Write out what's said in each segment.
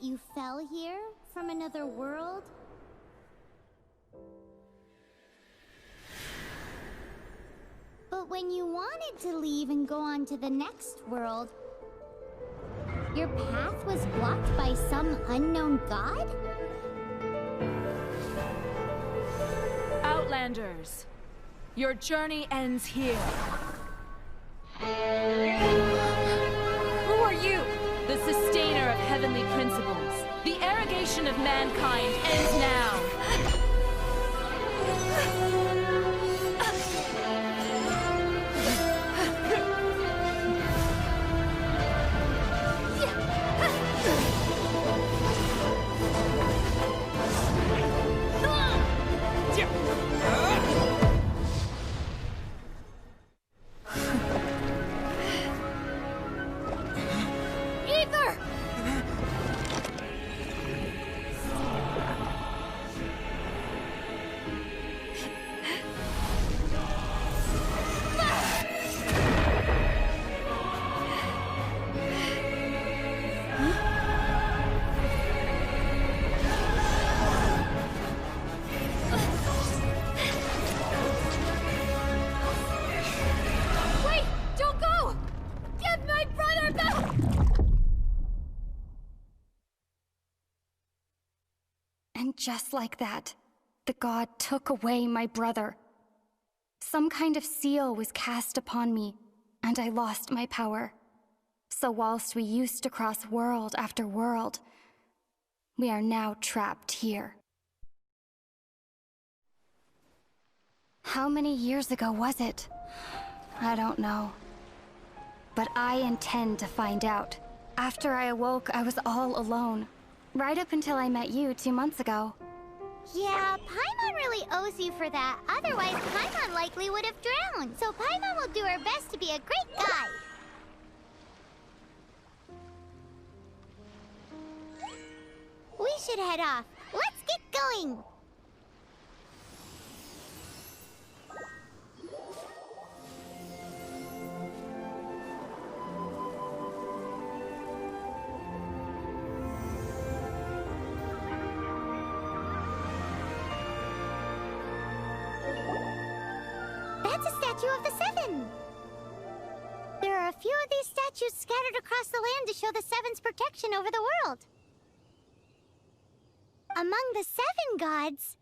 you fell here from another world? But when you wanted to leave and go on to the next world, your path was blocked by some unknown god? Outlanders, your journey ends here. Who are you? The sustainer of heavenly principles. The arrogation of mankind ends now. Just like that, the god took away my brother. Some kind of seal was cast upon me, and I lost my power. So whilst we used to cross world after world, we are now trapped here. How many years ago was it? I don't know. But I intend to find out. After I awoke, I was all alone. Right up until I met you 2 months ago. Yeah, Paimon really owes you for that. Otherwise, Paimon likely would have drowned. So Paimon will do her best to be a great guide. We should head off. Let's get going! That's a statue of the Seven! There are a few of these statues scattered across the land to show the Seven's protection over the world. Among the 7 gods,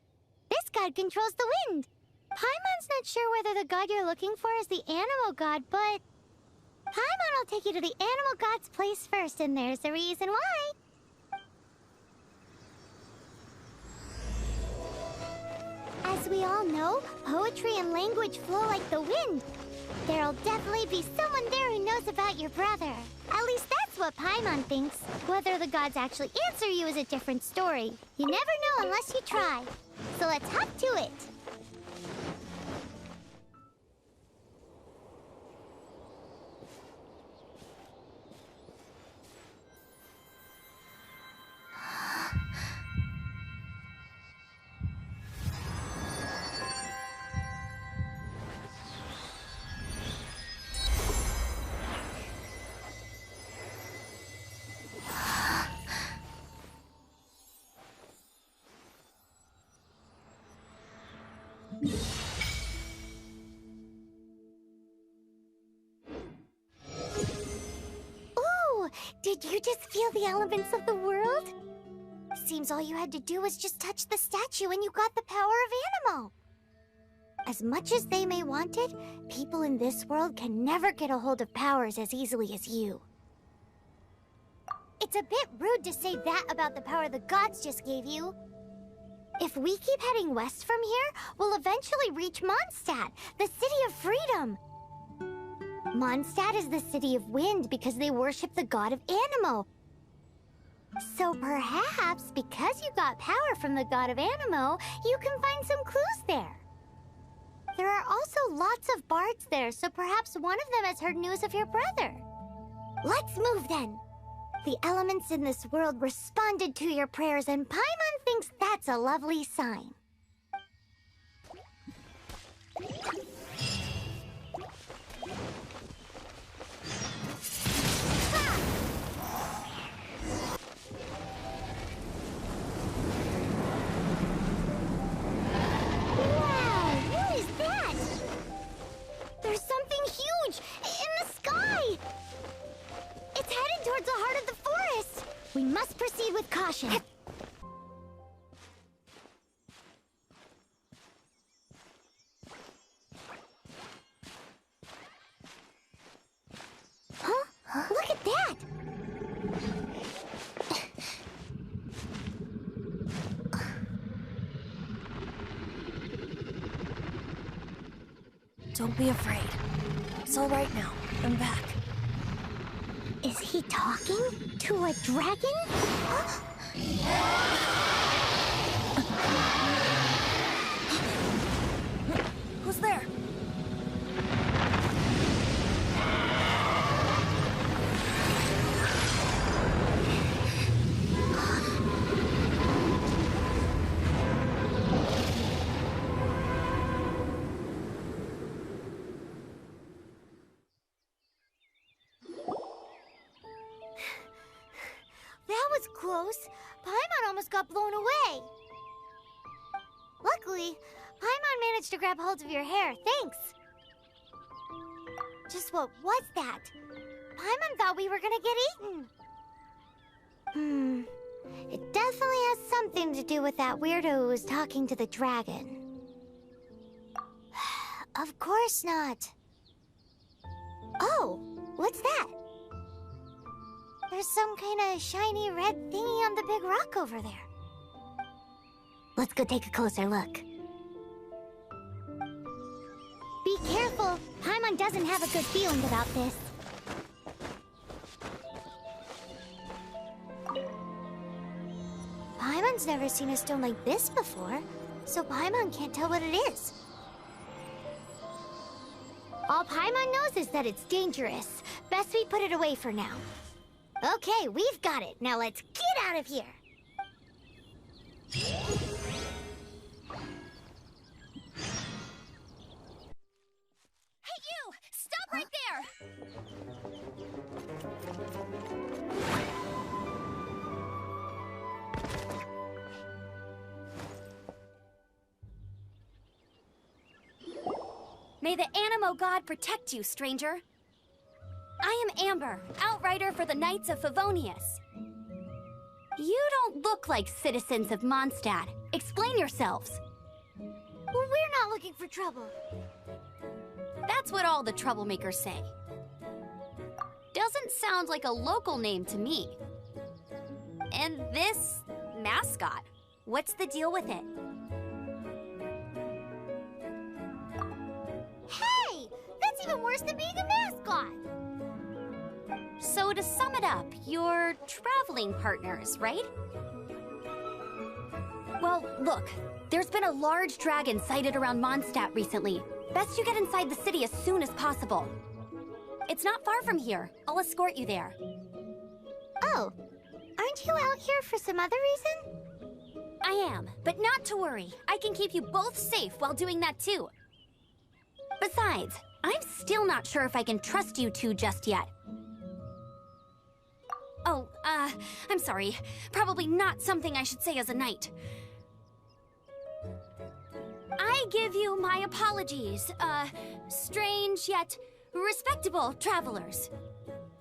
this god controls the wind. Paimon's not sure whether the god you're looking for is the animal god, but Paimon will take you to the animal god's place first, and there's the reason why. As we all know, poetry and language flow like the wind. There'll definitely be someone there who knows about your brother. At least that's what Paimon thinks. Whether the gods actually answer you is a different story. You never know unless you try. So let's hop to it. Ooh, did you just feel the elements of the world? Seems all you had to do was just touch the statue and you got the power of Animo. As much as they may want it, people in this world can never get a hold of powers as easily as you. It's a bit rude to say that about the power the gods just gave you. If we keep heading west from here, we'll eventually reach Mondstadt, the City of Freedom. Mondstadt is the City of Wind because they worship the god of Animo. So perhaps, because you got power from the god of Animo, you can find some clues there. There are also lots of bards there, so perhaps one of them has heard news of your brother. Let's move then. The elements in this world responded to your prayers, and Paimon thinks that's a lovely sign. Proceed with caution. Huh? Look at that! Don't be afraid. It's all right now. I'm back. Is he talking to a dragon? Who's there? That was close. Paimon almost got blown away. Luckily, Paimon managed to grab hold of your hair. Thanks. Just what was that? Paimon thought we were gonna get eaten. It definitely has something to do with that weirdo who was talking to the dragon. Of course not. Oh, what's that? There's some kind of shiny red thingy on the big rock over there. Let's go take a closer look. Be careful! Paimon doesn't have a good feeling about this. Paimon's never seen a stone like this before, so Paimon can't tell what it is. All Paimon knows is that it's dangerous. Best we put it away for now. Okay, we've got it. Now let's get out of here. Hey, you! Stop right there! May the Animo God protect you, stranger. I am Amber, outrider for the Knights of Favonius. You don't look like citizens of Mondstadt. Explain yourselves. Well, we're not looking for trouble. That's what all the troublemakers say. Doesn't sound like a local name to me. And this mascot, what's the deal with it? Hey! That's even worse than being a mascot! So to sum it up, you're traveling partners, right? Well, look, there's been a large dragon sighted around Mondstadt recently. Best you get inside the city as soon as possible. It's not far from here. I'll escort you there. Oh, aren't you out here for some other reason? I am, but not to worry. I can keep you both safe while doing that too. Besides, I'm still not sure if I can trust you two just yet. Oh, I'm sorry. Probably not something I should say as a knight. I give you my apologies, strange yet respectable travelers.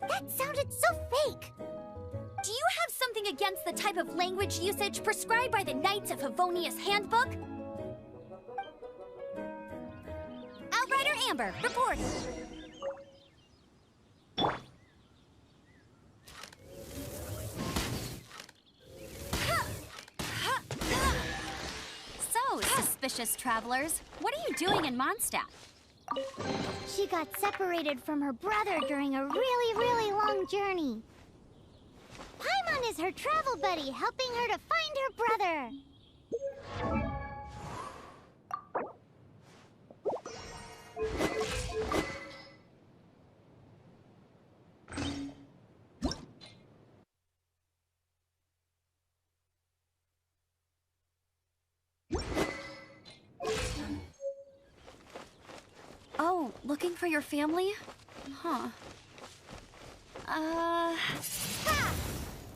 That sounded so fake! Do you have something against the type of language usage prescribed by the Knights of Favonius Handbook? Outrider Amber, reporting. So, suspicious travelers, what are you doing in Mondstadt? She got separated from her brother during a really, really long journey. Paimon is her travel buddy, helping her to find her brother. Oh, looking for your family? Huh.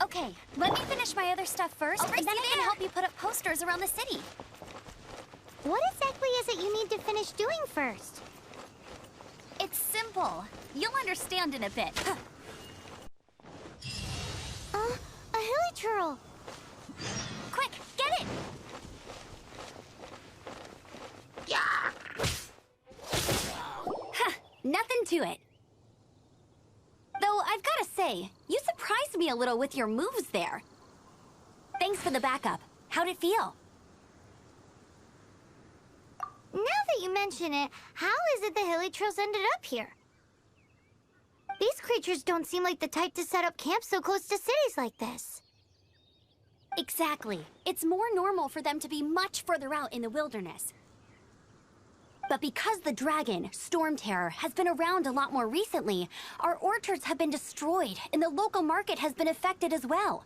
Okay, let me finish my other stuff first, and then I can help you put up posters around the city. What exactly is it you need to finish doing first? It's simple. You'll understand in a bit. A hilly natural. Quick, get it! Huh, nothing to it. Though I've gotta say, you surprised me a little with your moves there. Thanks for the backup. How'd it feel? Now that you mention it, how is it the Hilichurls ended up here? These creatures don't seem like the type to set up camp so close to cities like this. Exactly. It's more normal for them to be much further out in the wilderness. But because the dragon, Storm Terror, has been around a lot more recently, our orchards have been destroyed and the local market has been affected as well.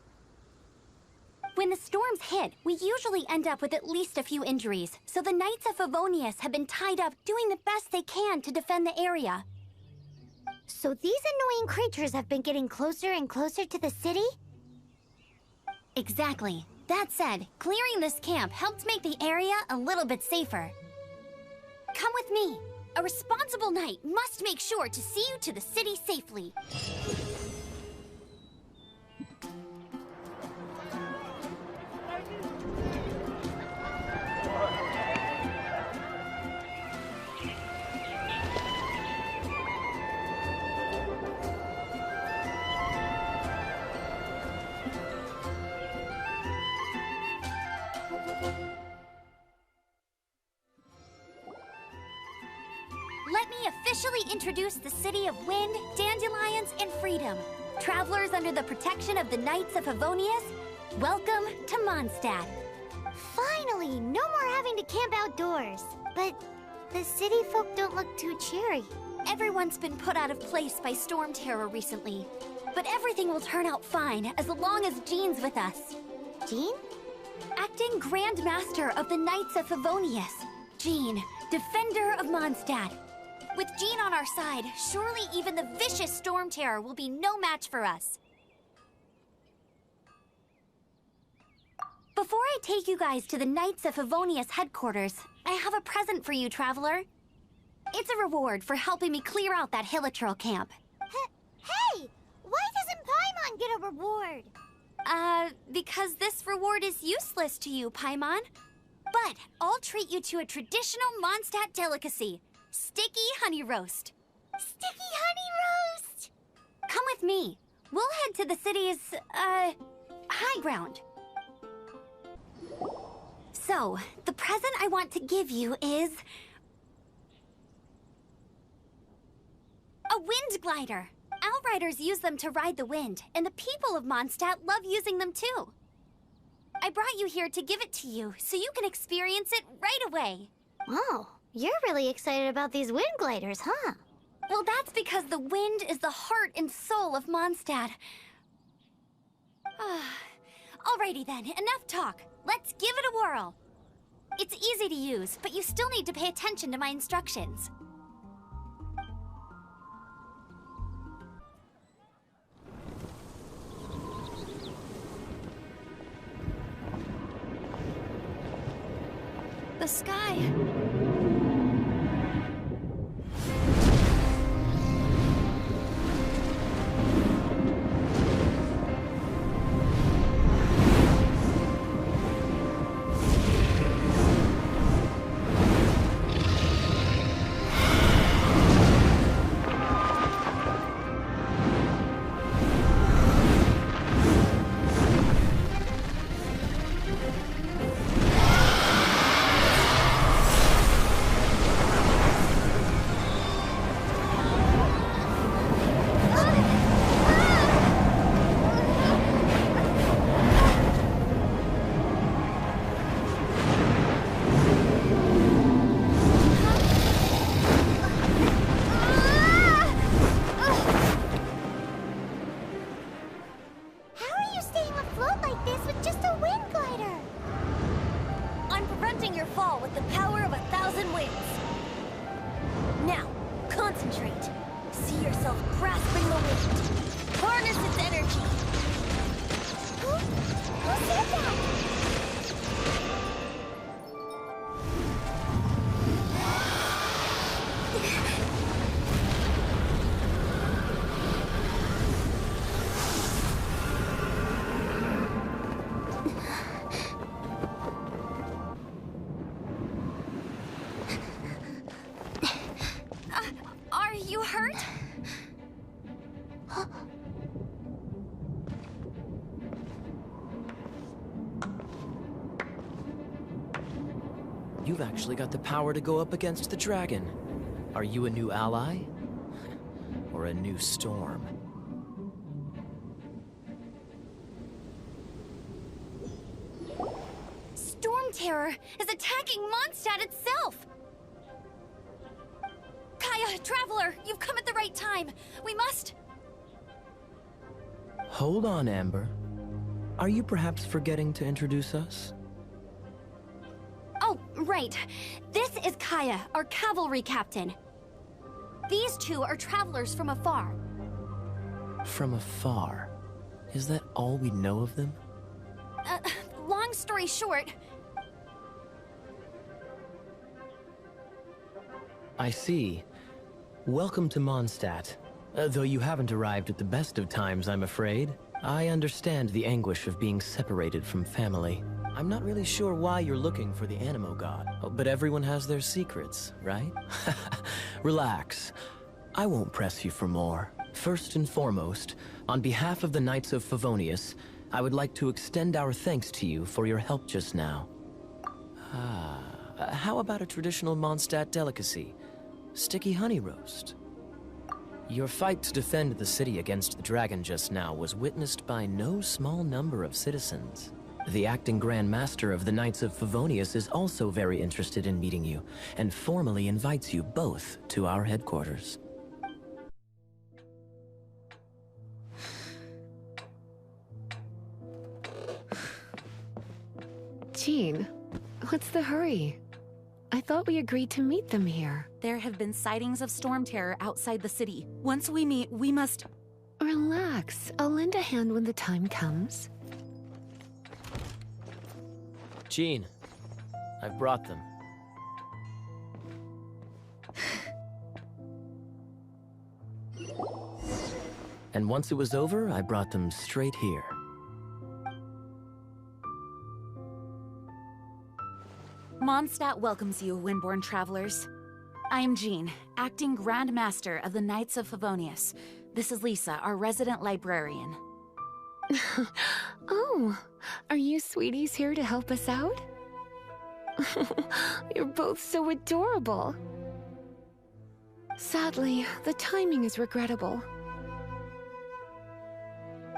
When the storms hit, we usually end up with at least a few injuries, so the Knights of Favonius have been tied up doing the best they can to defend the area. So these annoying creatures have been getting closer and closer to the city? Exactly. That said, clearing this camp helped make the area a little bit safer. Come with me. A responsible knight must make sure to see you to the city safely. Let me officially introduce the city of wind, dandelions, and freedom. Travelers under the protection of the Knights of Favonius, welcome to Mondstadt. Finally, no more having to camp outdoors. But the city folk don't look too cheery. Everyone's been put out of place by Storm Terror recently. But everything will turn out fine as long as Jean's with us. Jean? Acting Grand Master of the Knights of Favonius. Jean, Defender of Mondstadt. With Jean on our side, surely even the vicious Storm Terror will be no match for us. Before I take you guys to the Knights of Favonius headquarters, I have a present for you, Traveler. It's a reward for helping me clear out that Hilichurl camp. Hey! Why doesn't Paimon get a reward? Because this reward is useless to you, Paimon. But I'll treat you to a traditional Mondstadt delicacy. Sticky honey roast. Sticky honey roast! Come with me. We'll head to the city's, high ground. So, the present I want to give you is... a wind glider. Outriders use them to ride the wind, and the people of Mondstadt love using them too. I brought you here to give it to you, so you can experience it right away. Wow, you're really excited about these wind gliders, huh? Well, that's because the wind is the heart and soul of Mondstadt. Alrighty then, enough talk. Let's give it a whirl. It's easy to use, but you still need to pay attention to my instructions. The sky... Are you hurt? You've actually got the power to go up against the dragon. Are you a new ally? Or a new storm? Storm Terror is attacking Mondstadt itself! Kaya, Traveler, you've come at the right time. We must... Hold on, Amber. Are you perhaps forgetting to introduce us? Oh, right. This is Kaya, our cavalry captain. These two are travelers from afar. From afar? Is that all we know of them? Long story short... I see. Welcome to Mondstadt. Though you haven't arrived at the best of times, I'm afraid. I understand the anguish of being separated from family. I'm not really sure why you're looking for the Animo God, but everyone has their secrets, right? Relax. I won't press you for more. First and foremost, on behalf of the Knights of Favonius, I would like to extend our thanks to you for your help just now. How about a traditional Mondstadt delicacy? Sticky honey roast. Your fight to defend the city against the dragon just now was witnessed by no small number of citizens. The acting Grand Master of the Knights of Favonius is also very interested in meeting you, and formally invites you both to our headquarters. Jean, what's the hurry? I thought we agreed to meet them here. There have been sightings of storm terror outside the city. Once we meet, we must... Relax. I'll lend a hand when the time comes. Jean, I've brought them. And once it was over, I brought them straight here. Mondstadt welcomes you, Windborn travelers. I am Jean, acting Grand Master of the Knights of Favonius. This is Lisa, our resident librarian. Oh, are you sweeties here to help us out? You're both so adorable. Sadly, the timing is regrettable.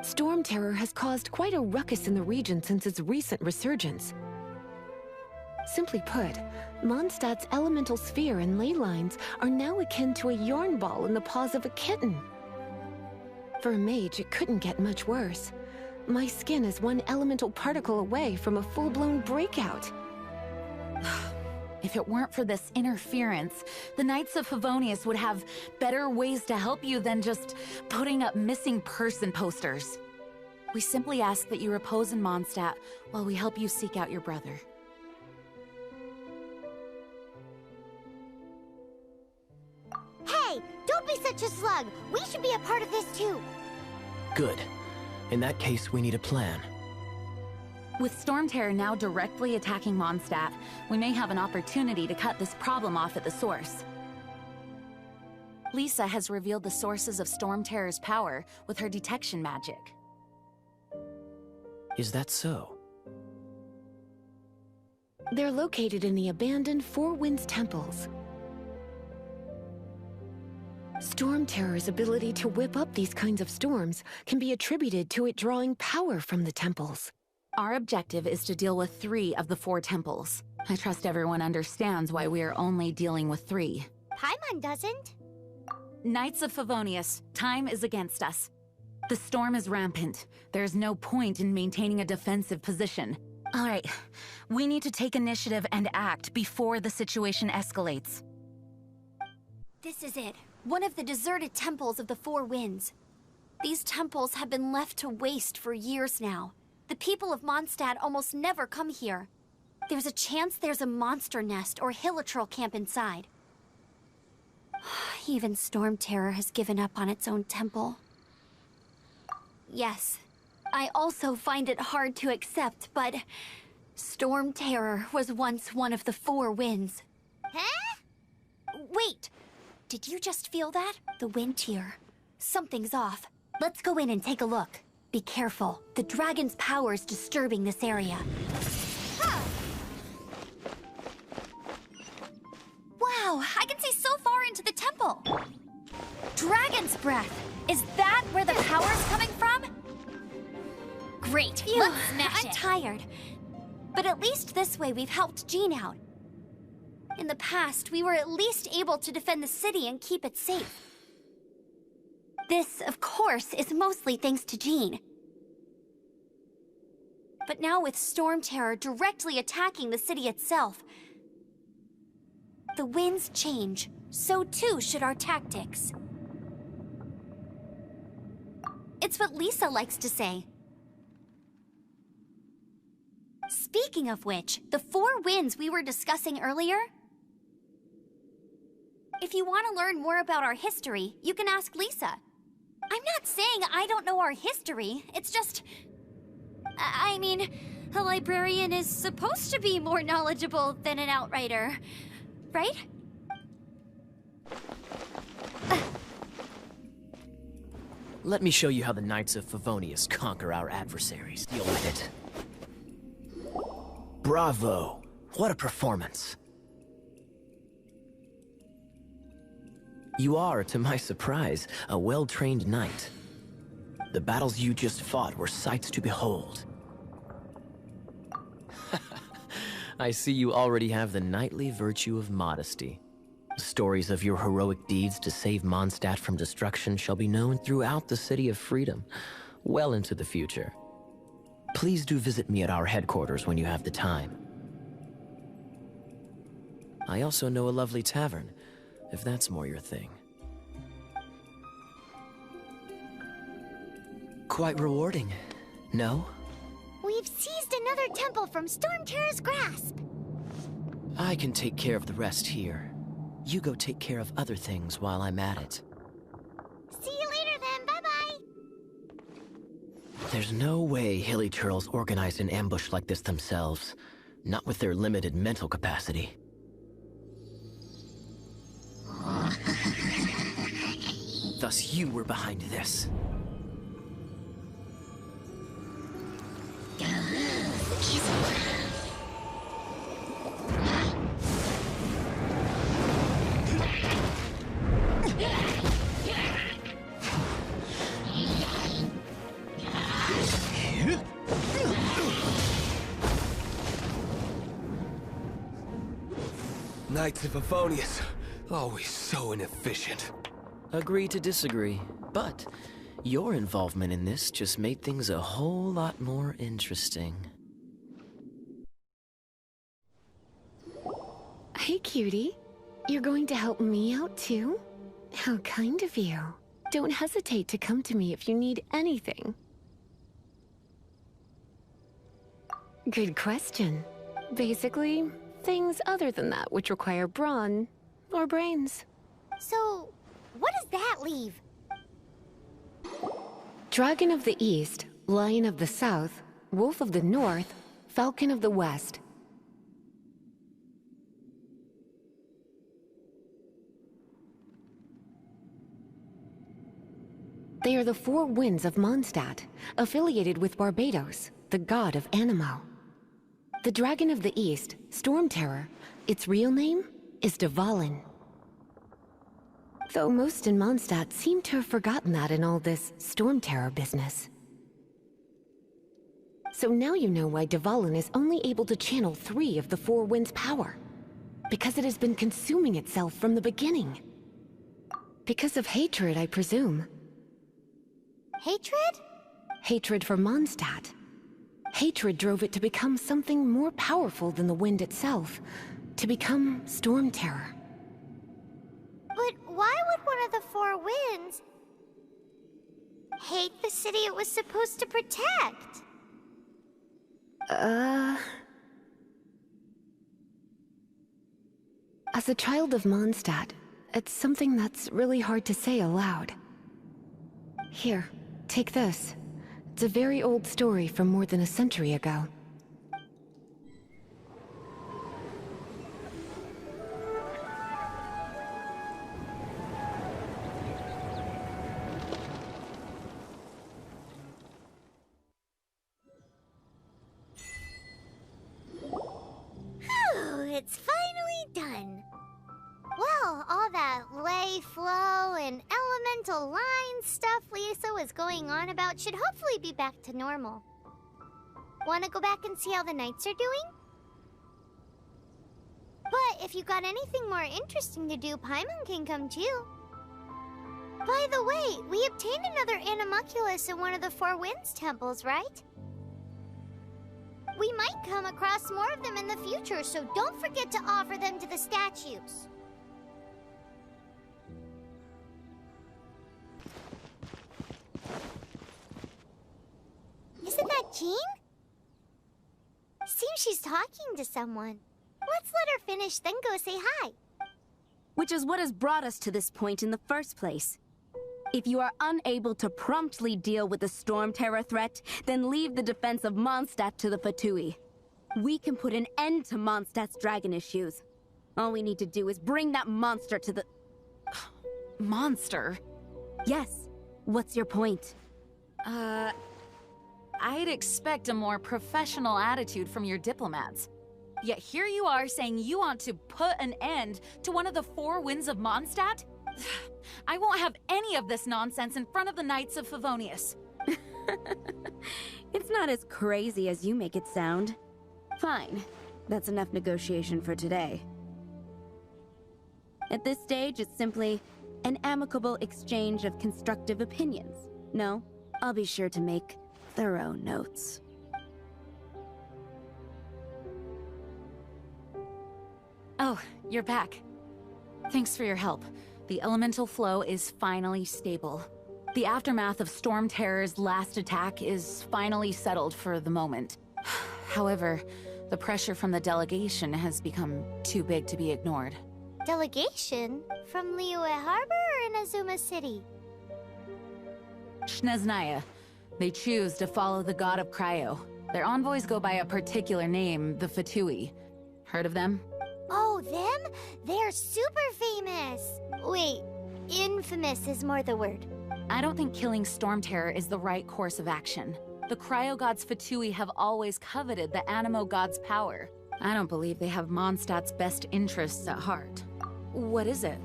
Storm Terror has caused quite a ruckus in the region since its recent resurgence. Simply put, Mondstadt's elemental sphere and ley lines are now akin to a yarn ball in the paws of a kitten. For a mage, it couldn't get much worse. My skin is one elemental particle away from a full-blown breakout. If it weren't for this interference, the Knights of Favonius would have better ways to help you than just putting up missing person posters. We simply ask that you repose in Mondstadt while we help you seek out your brother. Hey, don't be such a slug. We should be a part of this too. Good. In that case, we need a plan. With Storm Terror now directly attacking Mondstadt, we may have an opportunity to cut this problem off at the source. Lisa has revealed the sources of Storm Terror's power with her detection magic. Is that so? They're located in the abandoned Four Winds temples. Storm Terror's ability to whip up these kinds of storms can be attributed to it drawing power from the temples. Our objective is to deal with 3 of the 4 temples. I trust everyone understands why we are only dealing with 3. Paimon doesn't. Knights of Favonius, time is against us. The storm is rampant. There's no point in maintaining a defensive position. All right, we need to take initiative and act before the situation escalates. This is it. One of the deserted temples of the Four Winds. These temples have been left to waste for years now. The people of Mondstadt almost never come here. There's a chance there's a monster nest or hilitrol camp inside. Even Storm Terror has given up on its own temple. Yes, I also find it hard to accept, but Storm Terror was once one of the four winds. Huh? Wait! Did you just feel that? The wind here. Something's off. Let's go in and take a look. Be careful. The dragon's power's disturbing this area. Wow, I can see so far into the temple! Dragon's breath! Is that where the power's coming from? Great, let's smash it! I'm tired. But at least this way we've helped Jean out. In the past, we were at least able to defend the city and keep it safe. This, of course, is mostly thanks to Jean. But now with Storm Terror directly attacking the city itself, the winds change, so too should our tactics. It's what Lisa likes to say. Speaking of which, the four winds we were discussing earlier? If you want to learn more about our history, you can ask Lisa. I'm not saying I don't know our history, it's just... I mean, a librarian is supposed to be more knowledgeable than an outrider. Right? Let me show you how the Knights of Favonius conquer our adversaries. Deal with it. Bravo! What a performance. You are, to my surprise, a well-trained knight. The battles you just fought were sights to behold. I see you already have the knightly virtue of modesty. Stories of your heroic deeds to save Mondstadt from destruction shall be known throughout the City of Freedom, well into the future. Please do visit me at our headquarters when you have the time. I also know a lovely tavern, if that's more your thing. Quite rewarding, no? We've seized another temple from Storm Terror's grasp. I can take care of the rest here. You go take care of other things while I'm at it. See you later then, bye-bye. There's no way Hilly Turtles organized an ambush like this themselves. Not with their limited mental capacity. Thus you were behind this. Knights of Favonius, always so inefficient. Agree to disagree, but your involvement in this just made things a whole lot more interesting. Hey, cutie. You're going to help me out, too? How kind of you. Don't hesitate to come to me if you need anything. Good question. Basically, things other than that which require brawn or brains. So, what does that leave? Dragon of the East, Lion of the South, Wolf of the North, Falcon of the West. They are the four winds of Mondstadt, affiliated with Barbados, the god of Anemo. The Dragon of the East, Storm Terror, its real name is Dvalin. Though most in Mondstadt seem to have forgotten that in all this Storm Terror business. So now you know why Dvalin is only able to channel 3 of the four winds' power. Because it has been consuming itself from the beginning. Because of hatred, I presume. Hatred? Hatred for Mondstadt. Hatred drove it to become something more powerful than the wind itself. To become Storm Terror. But why would one of the four winds hate the city it was supposed to protect? As a child of Mondstadt, it's something that's really hard to say aloud. Here, take this. It's a very old story from more than a century ago. Phew, it's finally done. Well, all that lay, flow, and elemental line stuff Lisa was going on about should hopefully be back to normal. Want to go back and see how the knights are doing? But if you got anything more interesting to do, Paimon can come too. By the way, we obtained another Animalculus in one of the Four Winds temples, right? We might come across more of them in the future, so don't forget to offer them to the statues. Isn't that Jean? Seems she's talking to someone. Let's let her finish, then go say hi. Which is what has brought us to this point in the first place. If you are unable to promptly deal with the Storm Terror threat, then leave the defense of Mondstadt to the Fatui. We can put an end to Mondstadt's dragon issues. All we need to do is bring that monster to the... Monster? Yes. What's your point? I'd expect a more professional attitude from your diplomats. Yet here you are saying you want to put an end to one of the Four Winds of Mondstadt? I won't have any of this nonsense in front of the Knights of Favonius. It's not as crazy as you make it sound. Fine. That's enough negotiation for today. At this stage, it's simply an amicable exchange of constructive opinions. No, I'll be sure to make thorough notes. Oh, you're back. Thanks for your help. The elemental flow is finally stable. The aftermath of Storm Terror's last attack is finally settled for the moment. However, the pressure from the delegation has become too big to be ignored. Delegation? From Liyue Harbor or Inazuma City? Snezhnaya. They choose to follow the god of Cryo. Their envoys go by a particular name, the Fatui. Heard of them? Oh, them? They're super famous! Wait, infamous is more the word. I don't think killing Storm Terror is the right course of action. The Cryo God's Fatui have always coveted the Animo God's power. I don't believe they have Mondstadt's best interests at heart. What is it?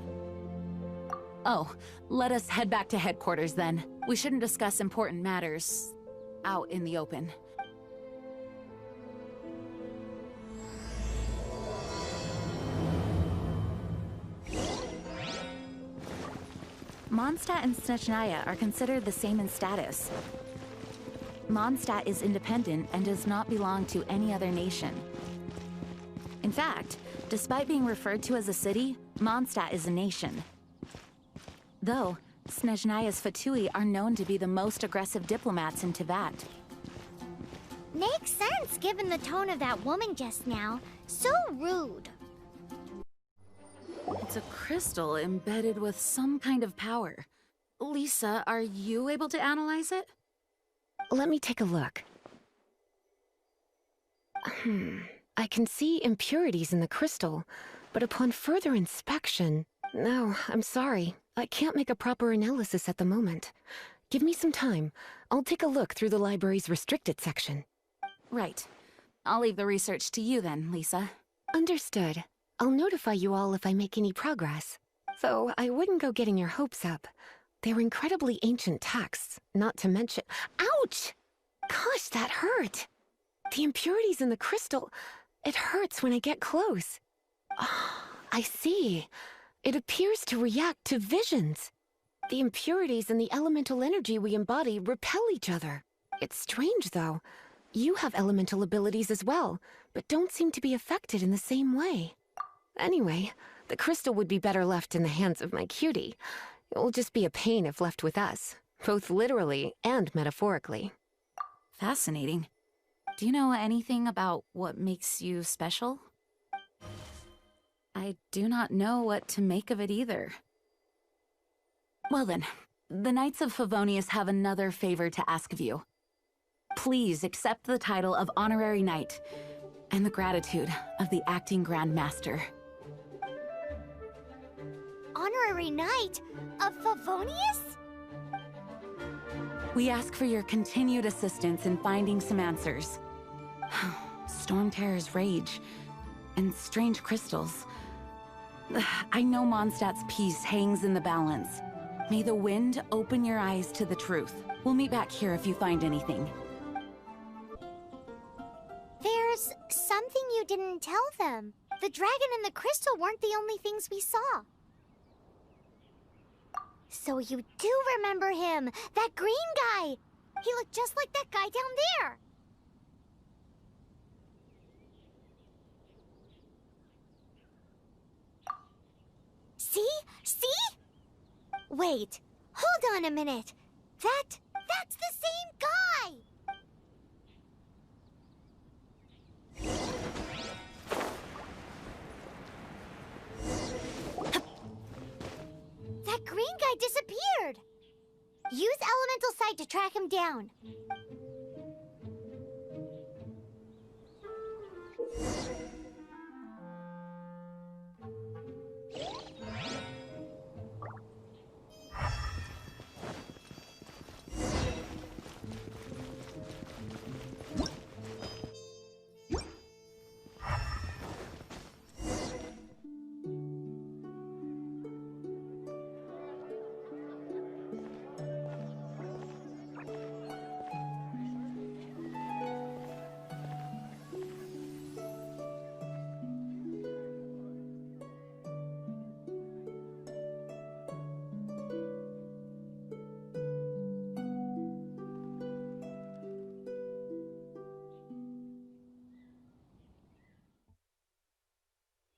Oh, let us head back to headquarters then. We shouldn't discuss important matters out in the open. Mondstadt and Snezhnaya are considered the same in status. Mondstadt is independent and does not belong to any other nation. In fact, despite being referred to as a city, Mondstadt is a nation. Though, Snezhnaya's Fatui are known to be the most aggressive diplomats in Teyvat. Makes sense given the tone of that woman just now. So rude. It's a crystal embedded with some kind of power. Lisa, are you able to analyze it? Let me take a look. I can see impurities in the crystal, but upon further inspection... No, I'm sorry. I can't make a proper analysis at the moment. Give me some time. I'll take a look through the library's restricted section. Right. I'll leave the research to you then, Lisa. Understood. I'll notify you all if I make any progress. Though I wouldn't go getting your hopes up. They're incredibly ancient texts, not to mention... Ouch! Gosh, that hurt! The impurities in the crystal... It hurts when I get close. Oh, I see. It appears to react to visions. The impurities and the elemental energy we embody repel each other. It's strange, though. You have elemental abilities as well, but don't seem to be affected in the same way. Anyway, the crystal would be better left in the hands of my cutie. It will just be a pain if left with us, both literally and metaphorically. Fascinating. Do you know anything about what makes you special? I do not know what to make of it either. Well then, the Knights of Favonius have another favor to ask of you. Please accept the title of Honorary Knight and the gratitude of the Acting Grand Master. Honorary Knight of Favonius? We ask for your continued assistance in finding some answers. Storm Terror's rage and strange crystals. I know Mondstadt's peace hangs in the balance. May the wind open your eyes to the truth. We'll meet back here if you find anything. There's something you didn't tell them. The dragon and the crystal weren't the only things we saw. So you do remember him, that green guy. He looked just like that guy down there. See? See? Wait, hold on a minute. That's the same guy! That green guy disappeared! Use Elemental Sight to track him down.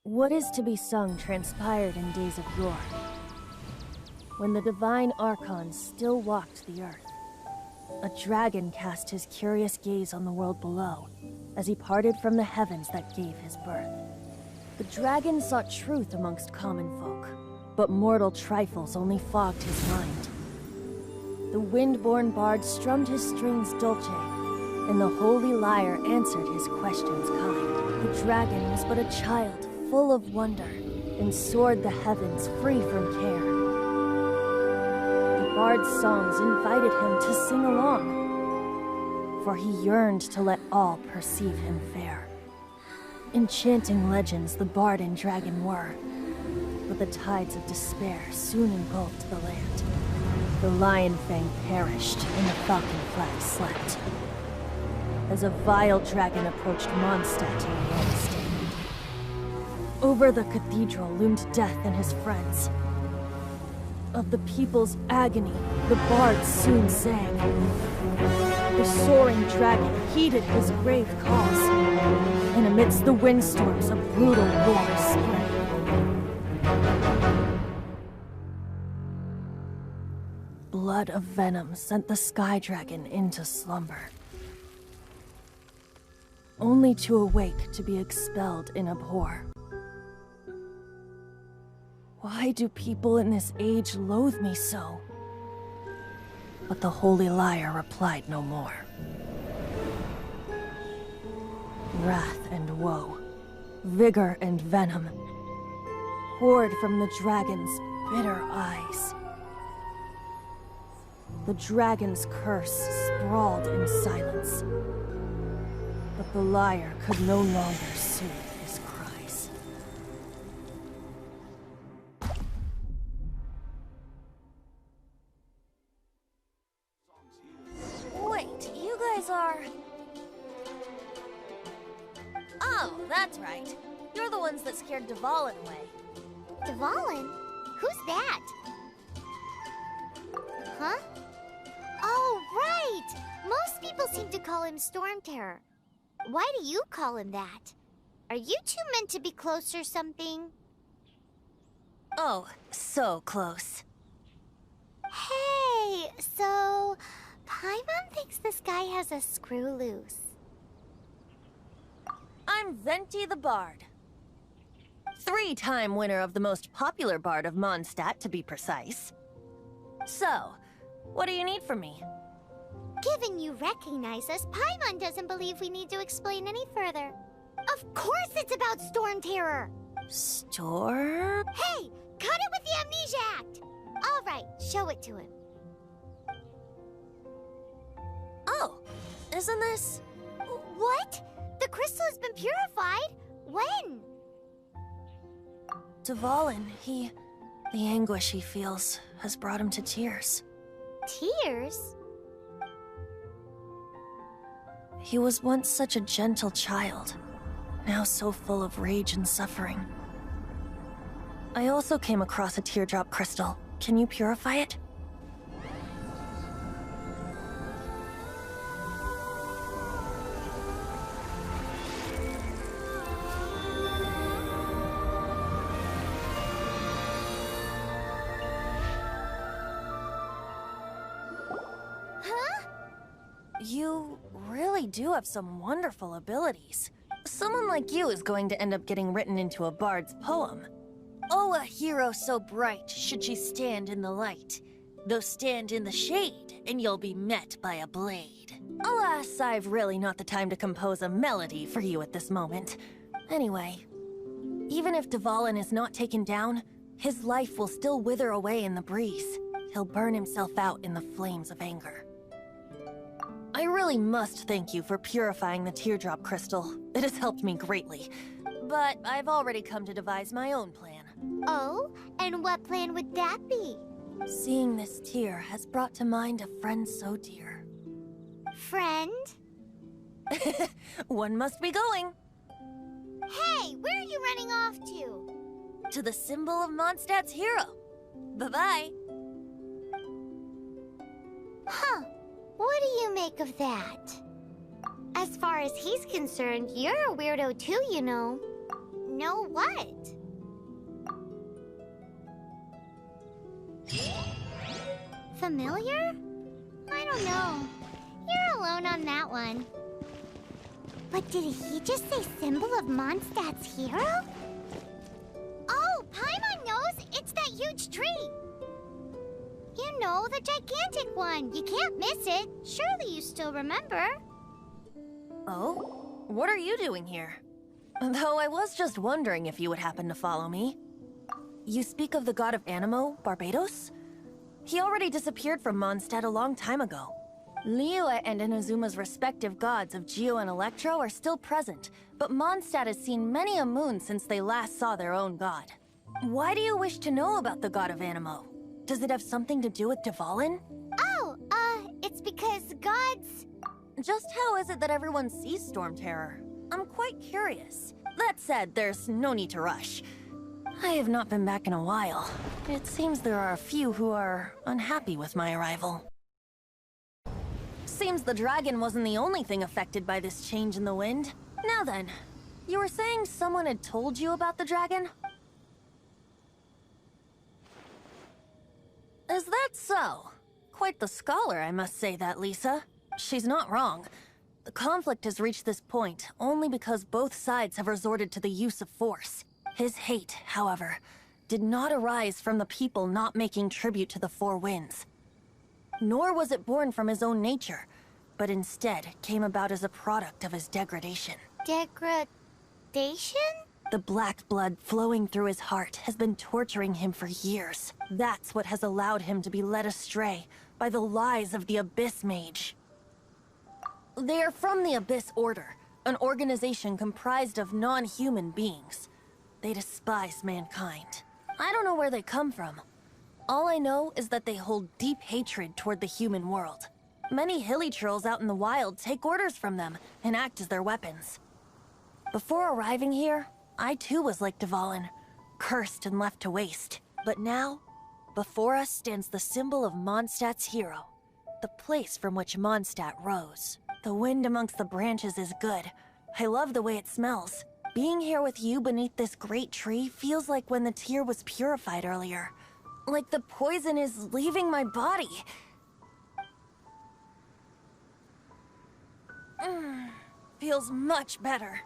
What is to be sung transpired in days of yore, when the divine Archons still walked the earth. A dragon cast his curious gaze on the world below, as he parted from the heavens that gave his birth. The dragon sought truth amongst common folk, but mortal trifles only fogged his mind. The wind-born bard strummed his strings dolce, and the holy lyre answered his questions kind. The dragon was but a child, full of wonder, and soared the heavens free from care. The bard's songs invited him to sing along, for he yearned to let all perceive him fair. Enchanting legends the bard and dragon were, but the tides of despair soon engulfed the land. The lion fang perished, and the falcon flag slept, as a vile dragon approached Mondstadt in the West. Over the cathedral loomed death and his friends. Of the people's agony, the bard soon sang. The soaring dragon heeded his grave calls, and amidst the windstorms a brutal war spread. Blood of venom sent the sky dragon into slumber, only to awake to be expelled in abhor. Why do people in this age loathe me so? But the holy lyre replied no more. Wrath and woe, vigor and venom, poured from the dragon's bitter eyes. The dragon's curse sprawled in silence, but the lyre could no longer soothe his cries. Wait, you guys are... Oh, that's right. You're the ones that scared Dvalin away. Dvalin? Who's that? Huh? Oh, right! Most people seem to call him Storm Terror. Why do you call him that? Are you two meant to be close or something? Oh, so close. Hey, so... Paimon thinks this guy has a screw loose. I'm Venti the Bard. 3-time winner of the most popular bard of Mondstadt, to be precise. So, what do you need from me? Given you recognize us, Paimon doesn't believe we need to explain any further. Of course it's about Storm Terror! Storm? Hey! Cut it with the Amnesia Act! Alright, show it to him. Oh, isn't this... What? The crystal has been purified? When? Dvalin, the anguish he feels has brought him to tears. Tears? He was once such a gentle child, now so full of rage and suffering. I also came across a teardrop crystal. Can you purify it? You really do have some wonderful abilities. Someone like you is going to end up getting written into a bard's poem. Oh, a hero so bright should she stand in the light. Though stand in the shade, and you'll be met by a blade. Alas, I've really not the time to compose a melody for you at this moment. Anyway, even if Dvalin is not taken down, his life will still wither away in the breeze. He'll burn himself out in the flames of anger. I really must thank you for purifying the teardrop crystal. It has helped me greatly. But I've already come to devise my own plan. Oh? And what plan would that be? Seeing this tear has brought to mind a friend so dear. Friend? One must be going. Hey, where are you running off to? To the symbol of Mondstadt's hero. Bye-bye. Huh. What do you make of that? As far as he's concerned, you're a weirdo too, you know. Know what? Familiar? I don't know. You're alone on that one. But did he just say symbol of Mondstadt's hero? Oh, Paimon knows! It's that huge tree! You know, the gigantic one. You can't miss it. Surely you still remember. Oh? What are you doing here? Though I was just wondering if you would happen to follow me. You speak of the god of Anemo, Barbados? He already disappeared from Mondstadt a long time ago. Liyue and Inazuma's respective gods of Geo and Electro are still present, but Mondstadt has seen many a moon since they last saw their own god. Why do you wish to know about the god of Anemo? Does it have something to do with Dvalin? Oh, it's because gods... Just how is it that everyone sees Storm Terror? I'm quite curious. That said, there's no need to rush. I have not been back in a while. It seems there are a few who are unhappy with my arrival. Seems the dragon wasn't the only thing affected by this change in the wind. Now then, you were saying someone had told you about the dragon? Is that so? Quite the scholar, I must say that, Lisa. She's not wrong. The conflict has reached this point only because both sides have resorted to the use of force. His hate, however, did not arise from the people not making tribute to the Four Winds. Nor was it born from his own nature, but instead came about as a product of his degradation. Degradation? The black blood flowing through his heart has been torturing him for years. That's what has allowed him to be led astray by the lies of the Abyss Mage. They are from the Abyss Order, an organization comprised of non-human beings. They despise mankind. I don't know where they come from. All I know is that they hold deep hatred toward the human world. Many hilichurls out in the wild take orders from them and act as their weapons. Before arriving here, I too was like Dvalin, cursed and left to waste. But now, before us stands the symbol of Mondstadt's hero, the place from which Mondstadt rose. The wind amongst the branches is good. I love the way it smells. Being here with you beneath this great tree feels like when the tear was purified earlier. Like the poison is leaving my body. Feels much better.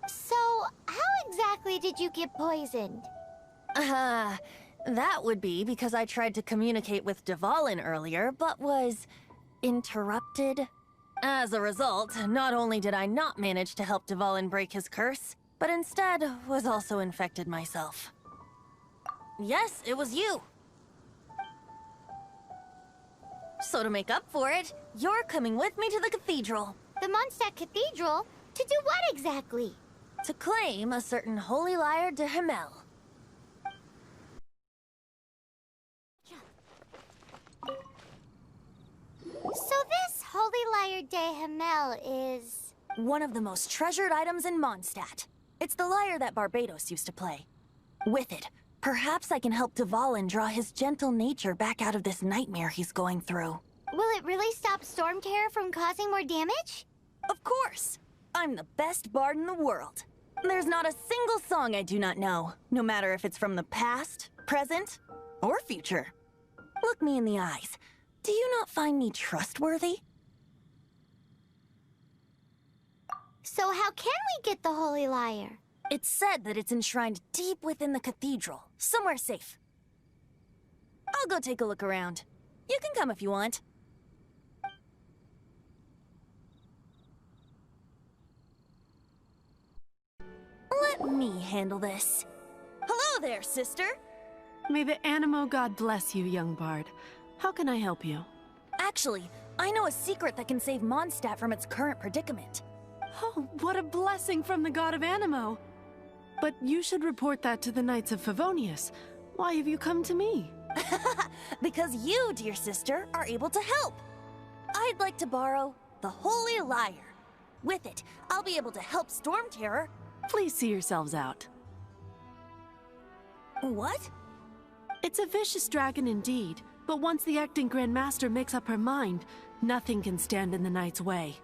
So, how exactly did you get poisoned? That would be because I tried to communicate with Dvalin earlier, but was interrupted. rejected. As a result, not only did I not manage to help Dvalin break his curse, but instead was also infected myself. Yes, it was you. So to make up for it, you're coming with me to the cathedral. The Mondstadt Cathedral? To do what exactly? To claim a certain holy lyre de Himmel. So this Holy Lyre de Himmel is... one of the most treasured items in Mondstadt. It's the lyre that Barbados used to play. With it, perhaps I can help Dvalin draw his gentle nature back out of this nightmare he's going through. Will it really stop Storm Terror from causing more damage? Of course! I'm the best bard in the world. There's not a single song I do not know, no matter if it's from the past, present, or future. Look me in the eyes. Do you not find me trustworthy? So how can we get the Holy Lyre? It's said that it's enshrined deep within the cathedral, somewhere safe. I'll go take a look around. You can come if you want. Let me handle this. Hello there, sister. May the Animo God bless you, young bard. How can I help you? Actually, I know a secret that can save Mondstadt from its current predicament. Oh, what a blessing from the god of Animo! But you should report that to the Knights of Favonius. Why have you come to me? Because you, dear sister, are able to help. I'd like to borrow the Holy Lyre. With it, I'll be able to help Storm Terror. Please see yourselves out. What? It's a vicious dragon indeed, but once the acting Grand Master makes up her mind, nothing can stand in the Knight's way.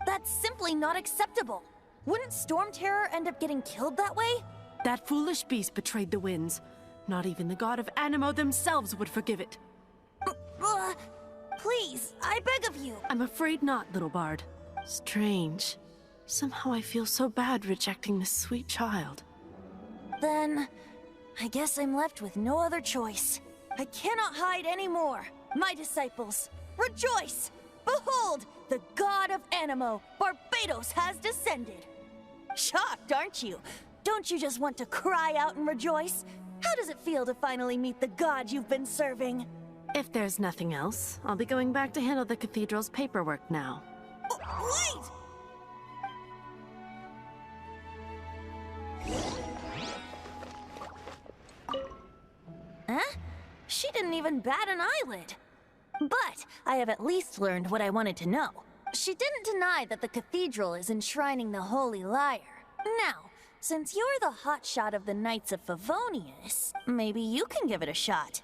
That's simply not acceptable. Wouldn't Storm Terror end up getting killed that way? That foolish beast betrayed the winds. Not even the god of Animo themselves would forgive it. Please, I beg of you. I'm afraid not, little bard. Strange. Somehow I feel so bad rejecting this sweet child. Then, I guess I'm left with no other choice. I cannot hide anymore. My disciples, rejoice! Behold, the god of Animo, Barbados, has descended. Shocked, aren't you? Don't you just want to cry out and rejoice? How does it feel to finally meet the god you've been serving? If there's nothing else, I'll be going back to handle the cathedral's paperwork now. Wait! Huh? She didn't even bat an eyelid. But I have at least learned what I wanted to know. She didn't deny that the cathedral is enshrining the Holy Lyre. Now, since you're the hotshot of the Knights of Favonius, maybe you can give it a shot.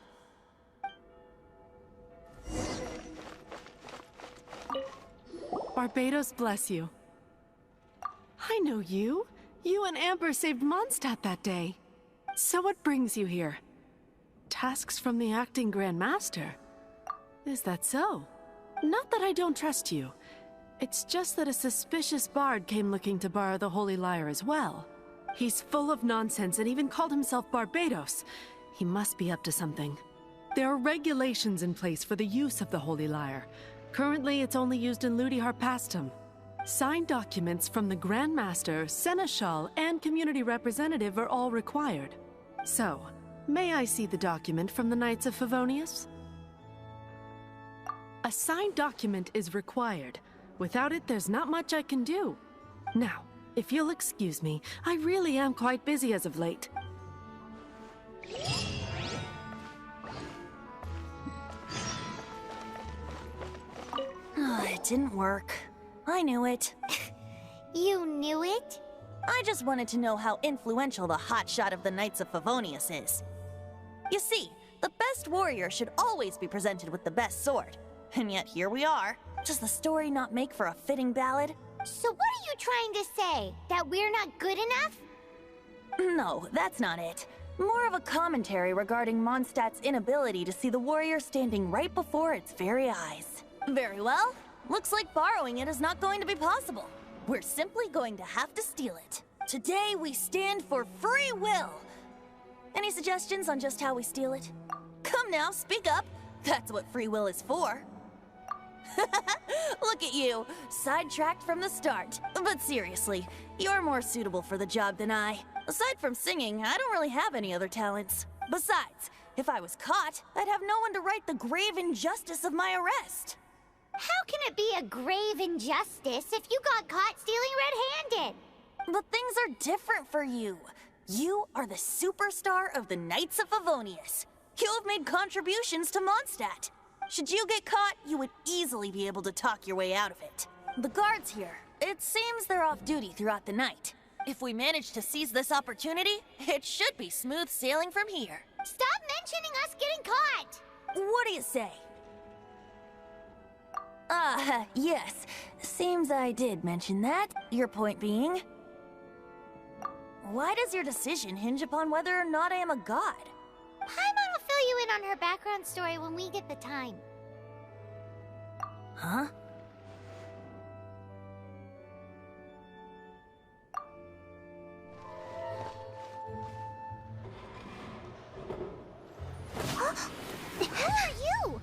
Barbados bless you. I know you. You and Amber saved Mondstadt that day. So what brings you here? Tasks from the acting Grand Master? Is that so? Not that I don't trust you. It's just that a suspicious bard came looking to borrow the Holy Lyre as well. He's full of nonsense and even called himself Barbados. He must be up to something. There are regulations in place for the use of the Holy Lyre. Currently, it's only used in Ludi Harpastum. Signed documents from the Grand Master, Seneschal, and Community Representative are all required. So, may I see the document from the Knights of Favonius? A signed document is required. Without it, there's not much I can do. Now, if you'll excuse me, I really am quite busy as of late. It didn't work. I knew it. You knew it? I just wanted to know how influential the hotshot of the Knights of Favonius is. You see, the best warrior should always be presented with the best sword. And yet here we are. Does the story not make for a fitting ballad? So what are you trying to say? That we're not good enough? No, that's not it. More of a commentary regarding Mondstadt's inability to see the warrior standing right before its very eyes. Very well. Looks like borrowing it is not going to be possible. We're simply going to have to steal it. Today we stand for free will. Any suggestions on just how we steal it? Come now, speak up. That's what free will is for. Look at you, sidetracked from the start. But seriously, you're more suitable for the job than I. Aside from singing, I don't really have any other talents. Besides, if I was caught, I'd have no one to right the grave injustice of my arrest. How can it be a grave injustice if you got caught stealing red-handed? But things are different for you. You are the superstar of the Knights of Favonius. You have made contributions to Mondstadt. Should you get caught, you would easily be able to talk your way out of it. The guards here, it seems they're off duty throughout the night. If we manage to seize this opportunity, it should be smooth sailing from here. Stop mentioning us getting caught! What do you say? Yes. Seems I did mention that. Your point being... Why does your decision hinge upon whether or not I am a god? Paimon will fill you in on her background story when we get the time. Huh? Who are you?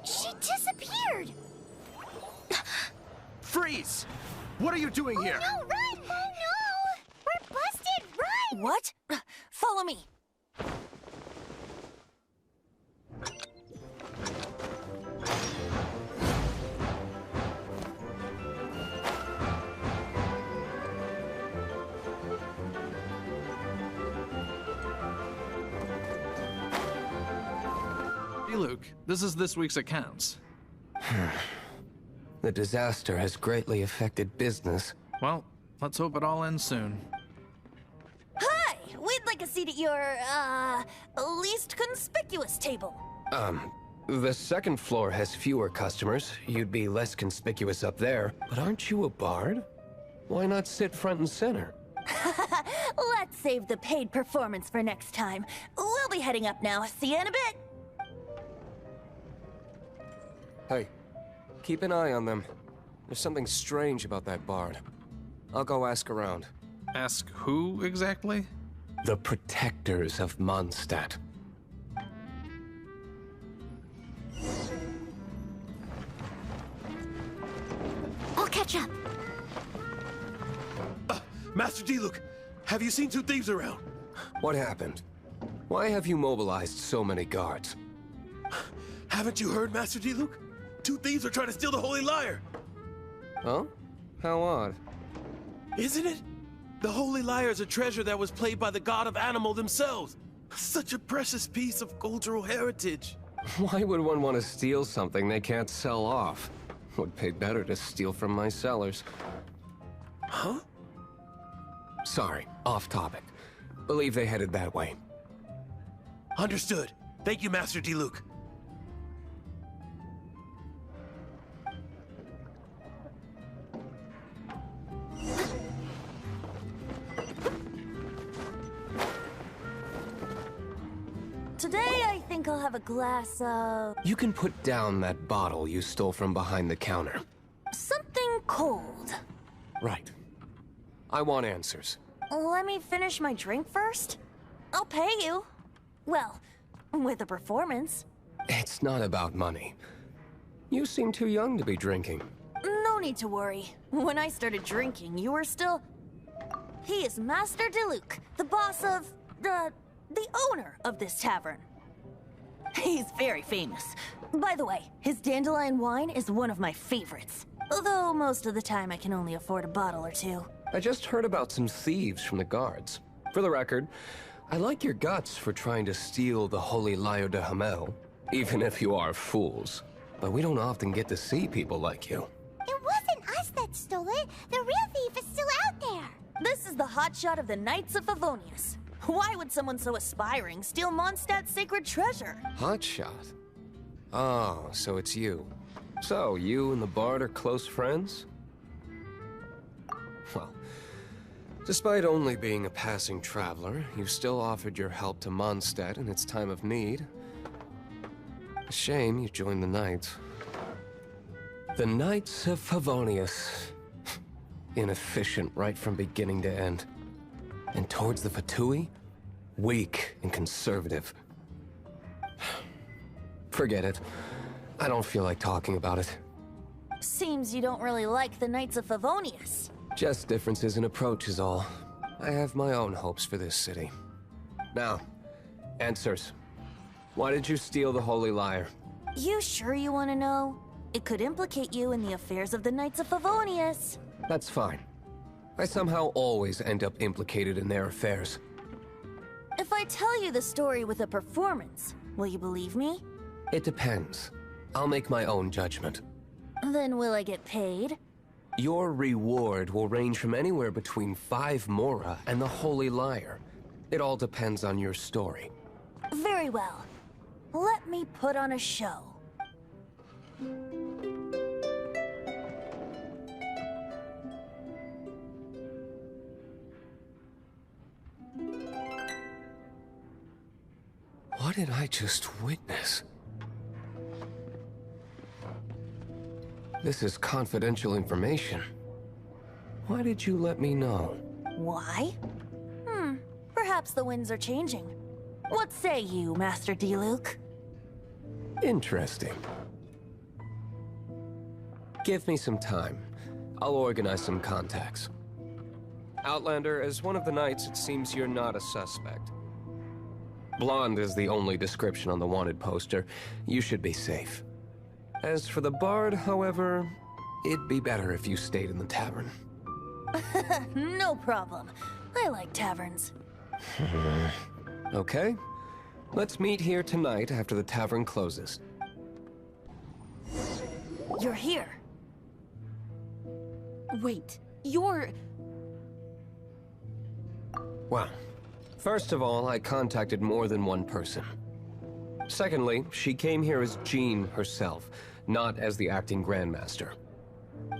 She disappeared! Freeze! What are you doing here? No, run! Oh no! We're busted! Run! What? Follow me. Hey, Luke. This is this week's accounts. The disaster has greatly affected business. Well, let's hope it all ends soon. Hi! We'd like a seat at your, least conspicuous table. The second floor has fewer customers. You'd be less conspicuous up there. But aren't you a bard? Why not sit front and center? Let's save the paid performance for next time. We'll be heading up now. See you in a bit. Hey, keep an eye on them. There's something strange about that bard. I'll go ask around. Ask who exactly? The protectors of Mondstadt. I'll catch up. Master D-Luke, have you seen two thieves around? What happened? Why have you mobilized so many guards? Haven't you heard, Master D-Luke? Two thieves are trying to steal the Holy Lyre! Huh? How odd. Isn't it? The Holy Lyre is a treasure that was played by the god of animal themselves. Such a precious piece of cultural heritage. Why would one want to steal something they can't sell off? Would pay better to steal from my sellers. Huh? Sorry, off topic. Believe they headed that way. Understood. Thank you, Master D-Luke. Today, I think I'll have a glass of... You can put down that bottle you stole from behind the counter. something cold. Right. I want answers. Let me finish my drink first. I'll pay you. Well, with a performance. It's not about money. You seem too young to be drinking. No need to worry. When I started drinking, you were still... He is Master DeLuke, the boss of... the owner of this tavern. He's very famous. By the way, his dandelion wine is one of my favorites. Although most of the time I can only afford a bottle or two. I just heard about some thieves from the guards. For the record, I like your guts for trying to steal the Holy Lyre de Hamel, even if you are fools. But we don't often get to see people like you. It wasn't us that stole it. The real thief is still out there. This is the hotshot of the Knights of Favonius. Why would someone so aspiring steal Mondstadt's sacred treasure? Hotshot? Oh, so it's you. So, you and the Bard are close friends? Well, despite only being a passing traveler, you still offered your help to Mondstadt in its time of need. A shame you joined the Knights. The Knights of Favonius. Inefficient right from beginning to end. And towards the Fatui, Weak and conservative. Forget it. I don't feel like talking about it. Seems you don't really like the Knights of Favonius. Just differences in approach is all. I have my own hopes for this city. Now, answers. Why did you steal the Holy Lyre? You sure you want to know? It could implicate you in the affairs of the Knights of Favonius. That's fine. I somehow always end up implicated in their affairs. If I tell you the story with a performance, will you believe me? It depends. I'll make my own judgment. Then will I get paid? Your reward will range from anywhere between 5 Mora and the Holy Lyre. It all depends on your story. Very well. Let me put on a show. What did I just witness? This is confidential information. Why did you let me know? Why? Perhaps the winds are changing. What say you, Master Diluc? Interesting. Give me some time. I'll organize some contacts. Outlander, as one of the knights, it seems you're not a suspect. Blonde is the only description on the wanted poster. You should be safe. As for the bard, however, it'd be better if you stayed in the tavern. No problem. I like taverns. Okay. Let's meet here tonight after the tavern closes. You're here. Wait, you're... Well, first of all, I contacted more than one person. Secondly, she came here as Jean herself, not as the acting Grandmaster.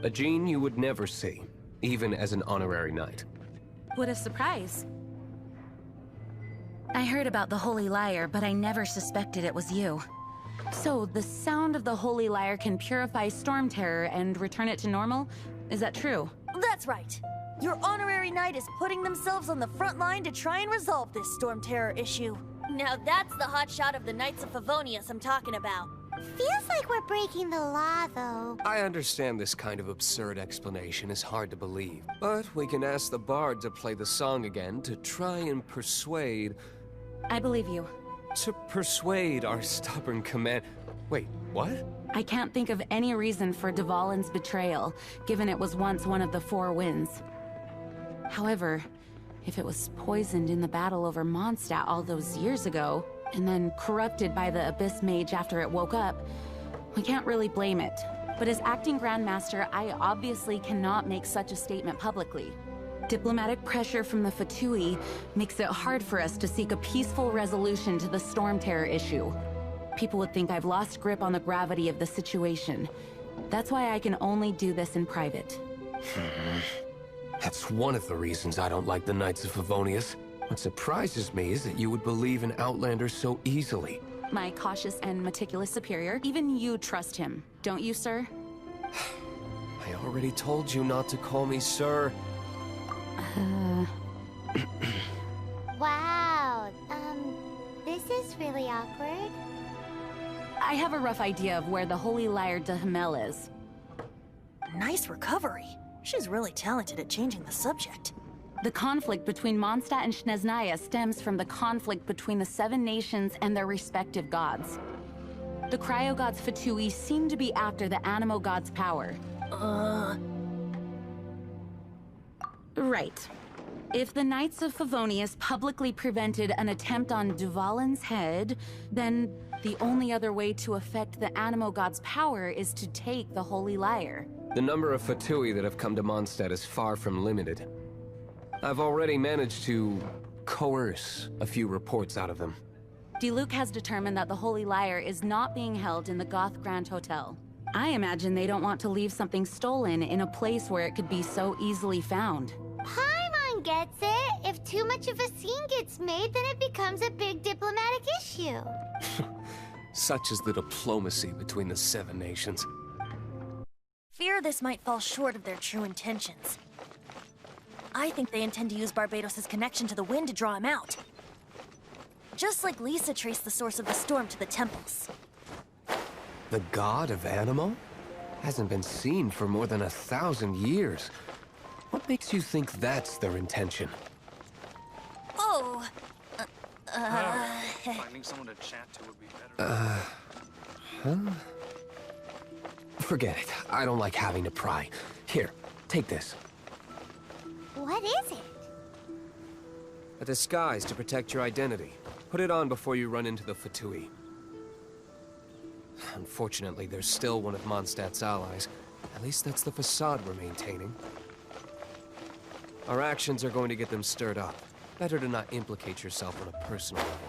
A Jean you would never see, even as an honorary knight. What a surprise. I heard about the Holy Lyre, but I never suspected it was you. So, the sound of the Holy Lyre can purify Storm Terror and return it to normal? Is that true? That's right. Your honorary knight is putting themselves on the front line to try and resolve this Storm Terror issue. Now that's the hotshot of the Knights of Favonius I'm talking about. Feels like we're breaking the law, though. I understand this kind of absurd explanation is hard to believe, but we can ask the bard to play the song again to try and persuade... I believe you. To persuade our stubborn command... Wait, what? I can't think of any reason for Dvalin's betrayal, given it was once one of the 4 winds. However, if it was poisoned in the battle over Mondstadt all those years ago, and then corrupted by the Abyss Mage after it woke up, we can't really blame it. But as acting Grandmaster, I obviously cannot make such a statement publicly. Diplomatic pressure from the Fatui makes it hard for us to seek a peaceful resolution to the Storm Terror issue. People would think I've lost grip on the gravity of the situation. That's why I can only do this in private. That's one of the reasons I don't like the Knights of Favonius. What surprises me is that you would believe in Outlanders so easily. My cautious and meticulous superior, even you trust him, don't you, sir? I already told you not to call me sir. Wow, this is really awkward. I have a rough idea of where the Holy Lyre de Himmel is. Nice recovery. She's really talented at changing the subject. The conflict between Mondstadt and Snezhnaya stems from the conflict between the 7 nations and their respective gods. The cryo-gods Fatui seem to be after the Animo god's power. Right. If the Knights of Favonius publicly prevented an attempt on Dvalin's head, then the only other way to affect the Animo god's power is to take the Holy Lyre. The number of Fatui that have come to Mondstadt is far from limited. I've already managed to coerce a few reports out of them. Diluc has determined that the Holy Lyre is not being held in the Goth Grand Hotel. I imagine they don't want to leave something stolen in a place where it could be so easily found. Paimon gets it. If too much of a scene gets made, then it becomes a big diplomatic issue. Such is the diplomacy between the 7 nations. Fear this might fall short of their true intentions. I think they intend to use Barbados' connection to the wind to draw him out. just like Lisa traced the source of the storm to the temples. The god of Animo? Hasn't been seen for more than 1,000 years. What makes you think that's their intention? Oh, Finding someone to chat to would be better. Forget it. I don't like having to pry. Here, take this. What is it? A disguise to protect your identity. Put it on before you run into the Fatui. Unfortunately, there's still one of Mondstadt's allies. At least that's the facade we're maintaining. Our actions are going to get them stirred up. Better to not implicate yourself on a personal level.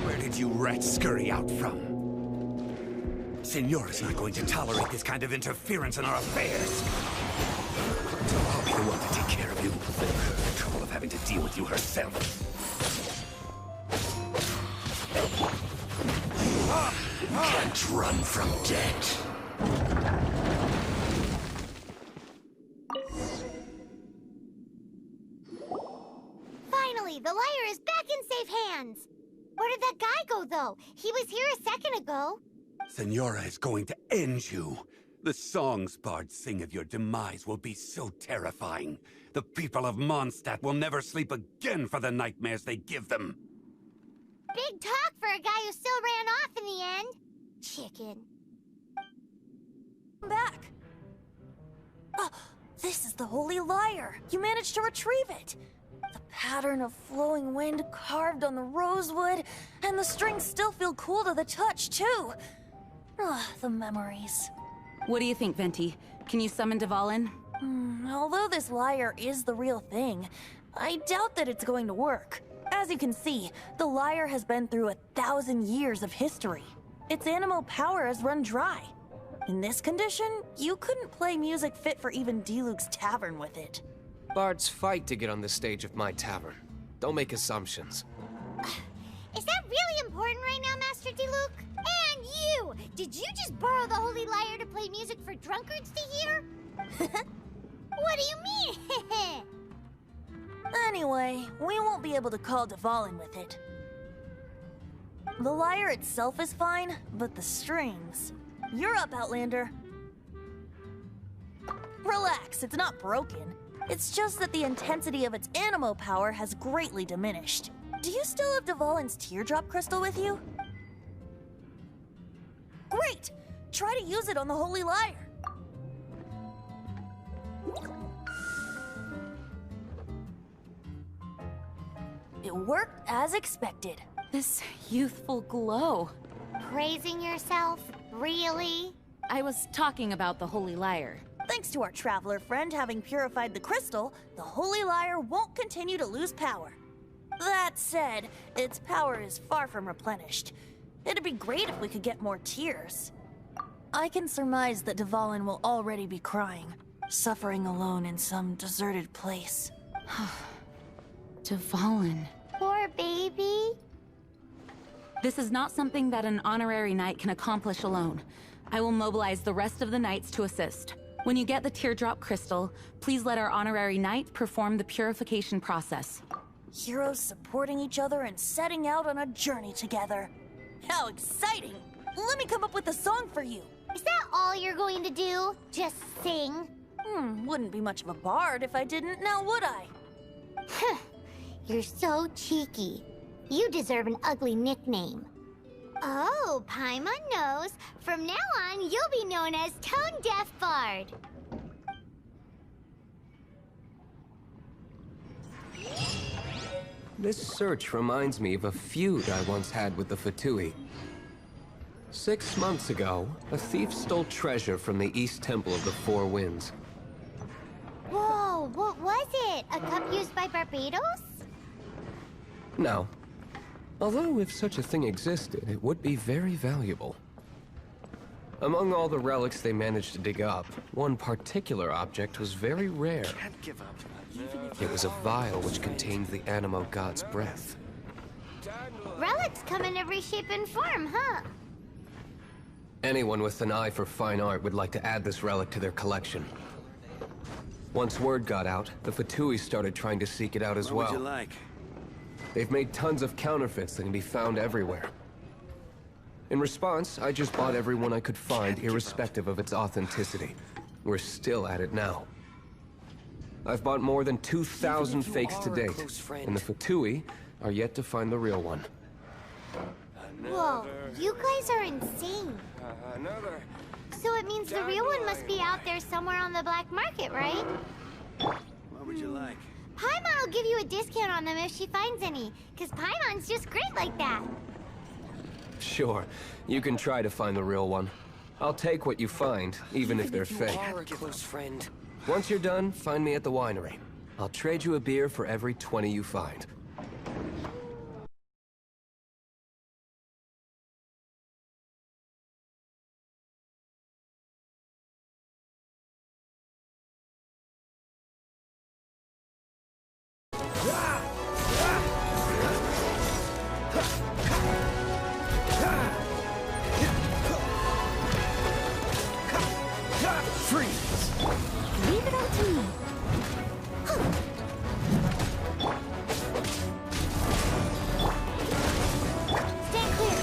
Where did you rats scurry out from? Señora's not going to tolerate this kind of interference in our affairs. So I'll be the one to take care of you. Save her the trouble of having to deal with you herself. Can't run from death. Finally, the liar is back in safe hands. Where did that guy go, though? He was here a second ago. Señora is going to end you. The songs bards sing of your demise will be so terrifying. The people of Mondstadt will never sleep again for the nightmares they give them. Big talk for a guy who still ran off in the end. Chicken. I'm back. Oh, this is the Holy Lyre. You managed to retrieve it. The pattern of flowing wind carved on the rosewood, and the strings still feel cool to the touch, too. Ah, the memories. What do you think, Venti? Can you summon Dvalin? Although this lyre is the real thing, I doubt that it's going to work. As you can see, the lyre has been through 1,000 years of history. Its animal power has run dry. In this condition, you couldn't play music fit for even D-Luke's tavern with it. Bards fight to get on the stage of my tavern. Don't make assumptions. Is that really important right now, Master D-Luke? And you! Did you just borrow the Holy Lyre to play music for drunkards to hear? What do you mean? Anyway, we won't be able to call Dvalin with it. The lyre itself is fine, but the strings... You're up, Outlander. Relax, it's not broken. It's just that the intensity of its animo power has greatly diminished. Do you still have Dvalin's teardrop crystal with you? Great! Try to use it on the Holy Lyre. It worked as expected. This youthful glow. Praising yourself? Really? I was talking about the Holy Lyre. Thanks to our traveler friend having purified the crystal, the Holy Lyre won't continue to lose power. That said, its power is far from replenished. It'd be great if we could get more tears. I can surmise that Dvalin will already be crying, suffering alone in some deserted place. Dvalin. Poor baby. This is not something that an honorary knight can accomplish alone. I will mobilize the rest of the knights to assist. When you get the teardrop crystal, please let our honorary knight perform the purification process. Heroes supporting each other and setting out on a journey together. How exciting! Let me come up with a song for you. Is that all you're going to do? Just sing? Wouldn't be much of a bard if I didn't, now would I? You're so cheeky. You deserve an ugly nickname. Oh, Paimon knows. From now on, you'll be known as Tone Deaf Bard. This search reminds me of a feud I once had with the Fatui. 6 months ago, a thief stole treasure from the East Temple of the Four Winds. Whoa, what was it? A cup used by Barbados? No. Although if such a thing existed, it would be very valuable. Among all the relics they managed to dig up, one particular object was very rare. Can't give up. It was a vial which contained the Animo god's breath. Relics come in every shape and form, huh? Anyone with an eye for fine art would like to add this relic to their collection. Once word got out, the Fatui started trying to seek it out as well. What would you like? They've made tons of counterfeits that can be found everywhere. In response, I just bought every one I could find, irrespective of its authenticity. We're still at it now. I've bought more than 2,000 fakes to date, and the Fatui are yet to find the real one. Whoa, you guys are insane. So it means the real one must be out there somewhere on the black market, right? What would you like? Paimon will give you a discount on them if she finds any, because Paimon's just great like that. Sure, you can try to find the real one. I'll take what you find, even if they're fake. Are a close friend. Once you're done, find me at the winery. I'll trade you a beer for every 20 you find. Leave it up to me. Stand clear.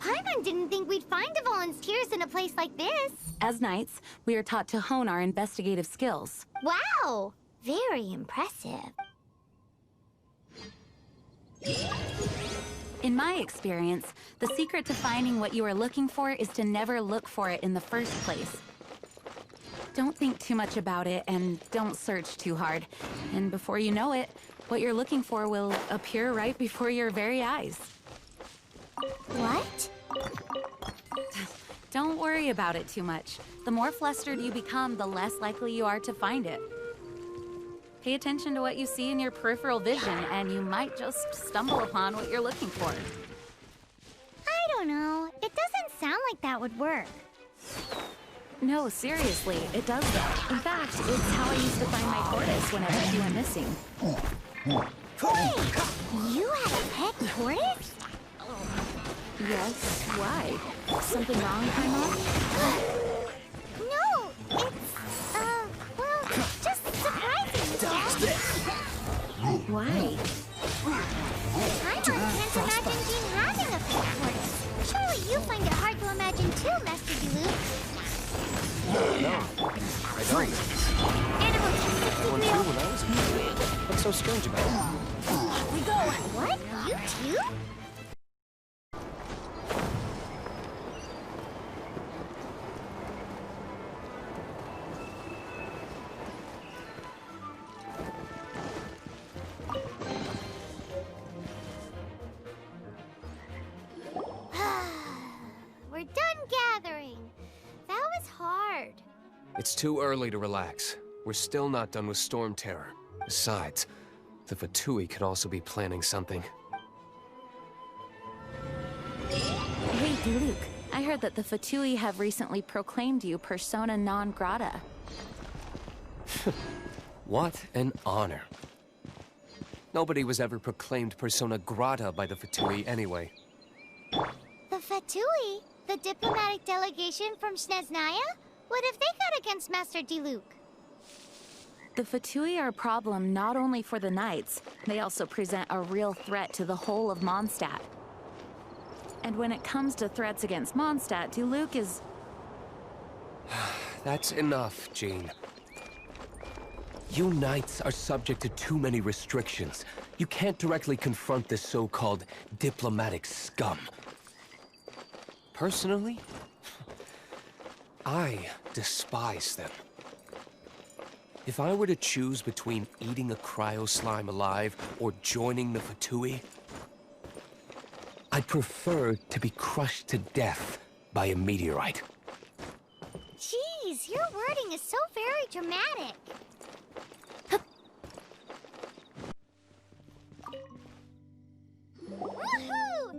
Paimon didn't think we'd find Devalin's tears in a place like this. As knights, we are taught to hone our investigative skills. Wow! Very impressive. In my experience, the secret to finding what you are looking for is to never look for it in the first place. Don't think too much about it, and don't search too hard. And before you know it, what you're looking for will appear right before your very eyes. What? Don't worry about it too much. The more flustered you become, the less likely you are to find it. Pay attention to what you see in your peripheral vision, and you might just stumble upon what you're looking for. I don't know. It doesn't sound like that would work. No, seriously, it does though. In fact, it's how I used to find my tortoise whenever she went missing. Wait! You had a pet tortoise? Yes, why? Something wrong, Paimon? No, it's, well, just surprising, Dad. Why? Paimon can't imagine Jean having a pet tortoise. Surely you find it hard to imagine too, Master Diluc. No, I don't. Animal Everyone knew when I was a kid. What's so strange about it? we go. What? You too? We're done gathering. That was hard. It's too early to relax. We're still not done with Storm Terror. Besides, the Fatui could also be planning something. Hey, Diluc, I heard that the Fatui have recently proclaimed you persona non grata. What an honor. Nobody was ever proclaimed persona grata by the Fatui anyway. The Fatui? The diplomatic delegation from Snezhnaya? What have they got against Master Diluc? The Fatui are a problem not only for the Knights, they also present a real threat to the whole of Mondstadt. And when it comes to threats against Mondstadt, Diluc is... That's enough, Jean. You Knights are subject to too many restrictions. You can't directly confront this so-called diplomatic scum. Personally, I despise them. If I were to choose between eating a cryo slime alive or joining the Fatui, I'd prefer to be crushed to death by a meteorite. Jeez, your wording is so very dramatic. Woohoo!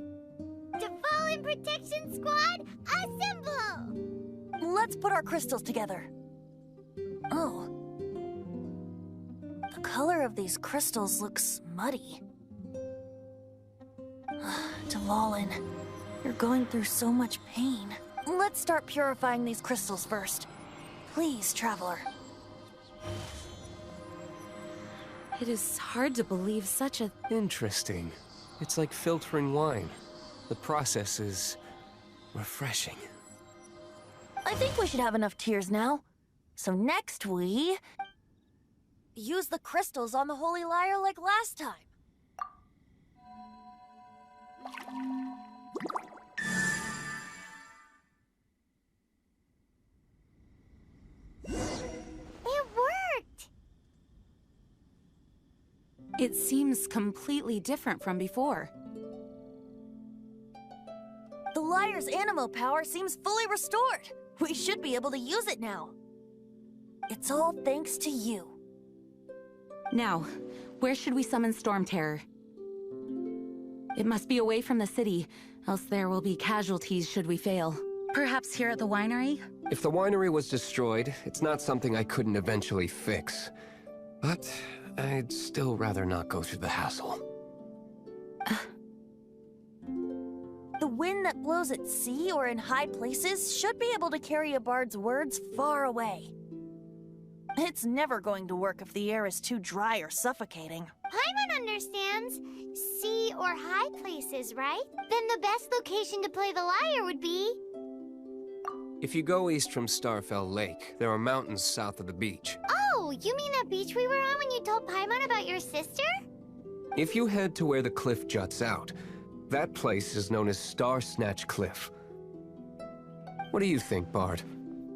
Devalin Protection Squad, assemble! Let's put our crystals together. Oh. The color of these crystals looks muddy. Dvalin, you're going through so much pain. Let's start purifying these crystals first. Please, Traveler. It is hard to believe such a... Interesting. It's like filtering wine. The process is refreshing. I think we should have enough tears now. So next we... use the crystals on the Holy Lyre like last time. It worked! It seems completely different from before. The Lyre's animo power seems fully restored. We should be able to use it now. It's all thanks to you. Now, where should we summon Storm Terror? It must be away from the city, else there will be casualties should we fail. Perhaps here at the winery? If the winery was destroyed, it's not something I couldn't eventually fix. But I'd still rather not go through the hassle. The wind that blows at sea or in high places should be able to carry a bard's words far away. It's never going to work if the air is too dry or suffocating. Paimon understands. Sea or high places, right? Then the best location to play the lyre would be... If you go east from Starfell Lake, there are mountains south of the beach. Oh, you mean that beach we were on when you told Paimon about your sister? If you head to where the cliff juts out, that place is known as Star Snatch Cliff. What do you think, Bard?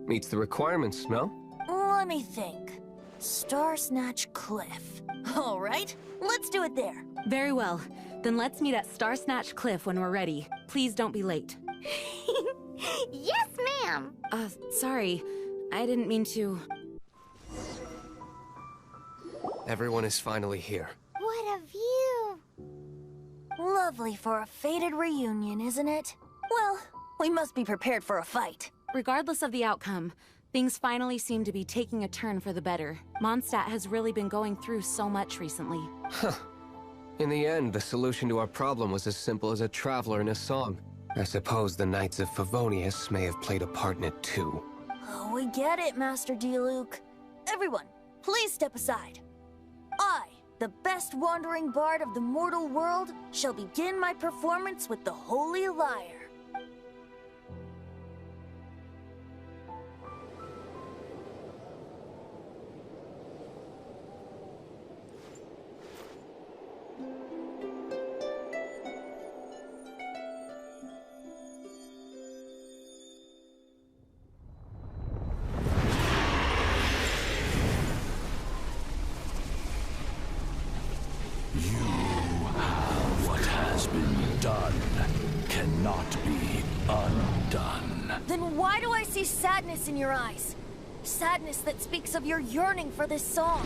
Meets the requirements, no? Let me think. Star Snatch Cliff. All right, let's do it there. Very well. Then let's meet at Star Snatch Cliff when we're ready. Please don't be late. Yes, ma'am! Sorry. I didn't mean to... Everyone is finally here. What a view! Lovely for a fated reunion, isn't it? Well, we must be prepared for a fight. Regardless of the outcome, things finally seem to be taking a turn for the better. Mondstadt has really been going through so much recently. Huh. In the end, the solution to our problem was as simple as a traveler in a song. I suppose the Knights of Favonius may have played a part in it too. Oh, we get it, Master D-Luke. Everyone, please step aside. I, the best wandering bard of the mortal world, shall begin my performance with the Holy Lyre. Then why do I see sadness in your eyes? Sadness that speaks of your yearning for this song.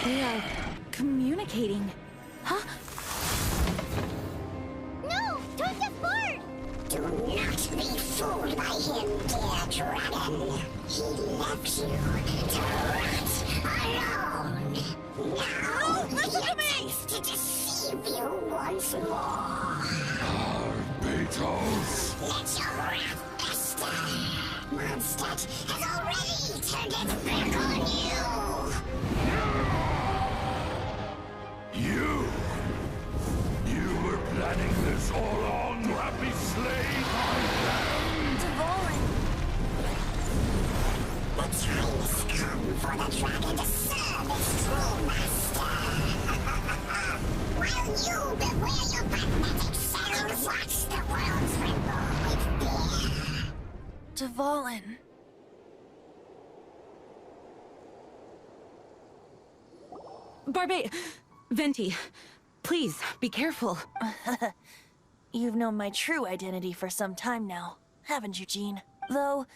They are communicating. Huh? No! Don't get bored! Do not be fooled by him, dear dragon. He left you to rot alone. Now listen to me! To deceive you once more. Beetles! Let your wrath fester. Mondstadt has already turned its back on you. You were planning this all along to have me slain by them! Dvalin! The time has come for the dragon to serve its true master. While you beware your magnetic cells, watch the world tremble with fear. Dvalin. Venti, please, be careful. You've known my true identity for some time now, haven't you, Jean? Though,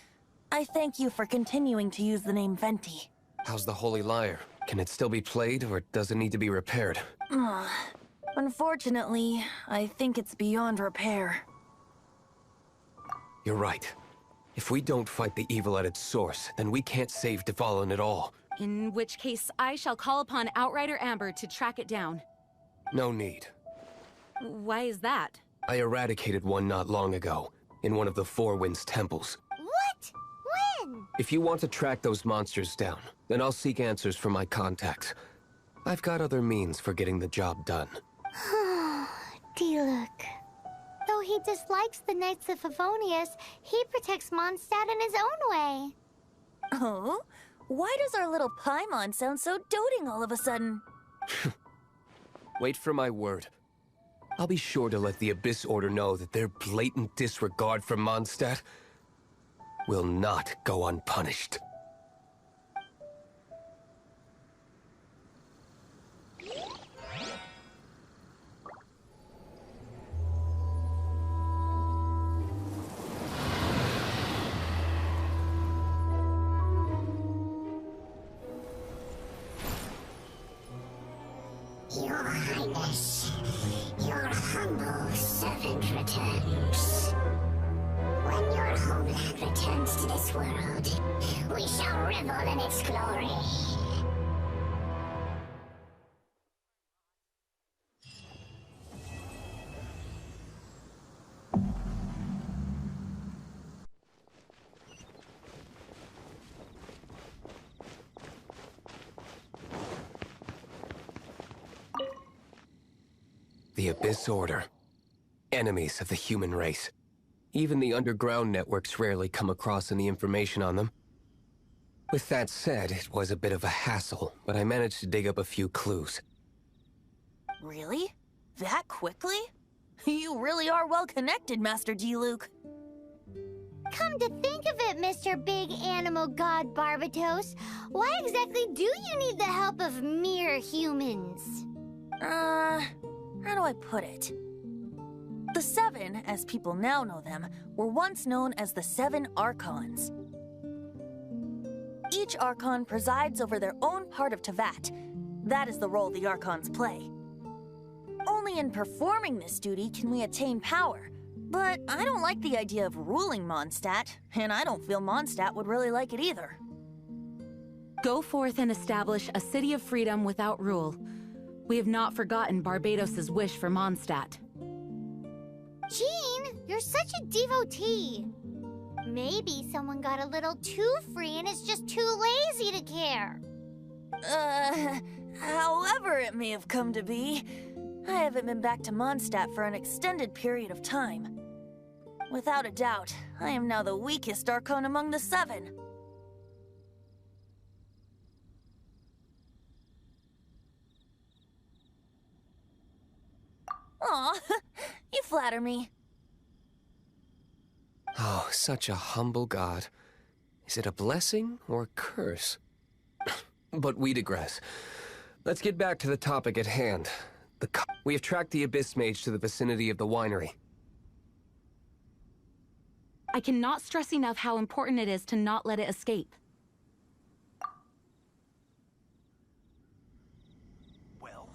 I thank you for continuing to use the name Venti. How's the Holy Lyre? Can it still be played, or does it need to be repaired? Unfortunately, I think it's beyond repair. You're right. If we don't fight the evil at its source, then we can't save Dvalin at all. In which case, I shall call upon Outrider Amber to track it down. No need. Why is that? I eradicated one not long ago, in one of the Four Winds temples. What? When? If you want to track those monsters down, then I'll seek answers from my contacts. I've got other means for getting the job done. Diluc. Though he dislikes the Knights of Favonius, he protects Mondstadt in his own way. Oh? Why does our little Paimon sound so doting all of a sudden? Wait for my word. I'll be sure to let the Abyss Order know that their blatant disregard for Mondstadt will not go unpunished. Your Highness, your humble servant returns. When your homeland returns to this world, we shall revel in its glory. The Abyss Order. Enemies of the human race. Even the underground networks rarely come across any information on them. With that said, it was a bit of a hassle, but I managed to dig up a few clues. Really? That quickly? You really are well connected, Master Diluc. Come to think of it, Mr. Big Animal God Barbatos, why exactly do you need the help of mere humans? How do I put it? The Seven, as people now know them, were once known as the Seven Archons. Each Archon presides over their own part of Teyvat. That is the role the Archons play. Only in performing this duty can we attain power. But I don't like the idea of ruling Mondstadt, and I don't feel Mondstadt would really like it either. Go forth and establish a city of freedom without rule. We have not forgotten Barbatos' wish for Mondstadt. Jean, you're such a devotee. Maybe someone got a little too free and is just too lazy to care. However it may have come to be, I haven't been back to Mondstadt for an extended period of time. Without a doubt, I am now the weakest Archon among the Seven. Aw, you flatter me. Oh, such a humble god. Is it a blessing or a curse? But we digress. Let's get back to the topic at hand. We have tracked the Abyss Mage to the vicinity of the winery. I cannot stress enough how important it is to not let it escape. Well,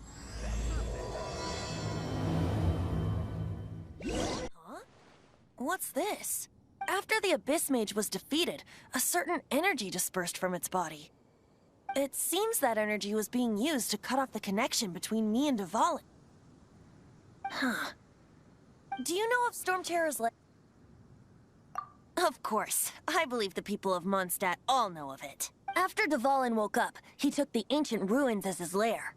Huh? What's this? After the Abyss Mage was defeated, a certain energy dispersed from its body. It seems that energy was being used to cut off the connection between me and Dvalin. Huh. Do you know of Storm Terror's Of course. I believe the people of Mondstadt all know of it. After Dvalin woke up, he took the ancient ruins as his lair.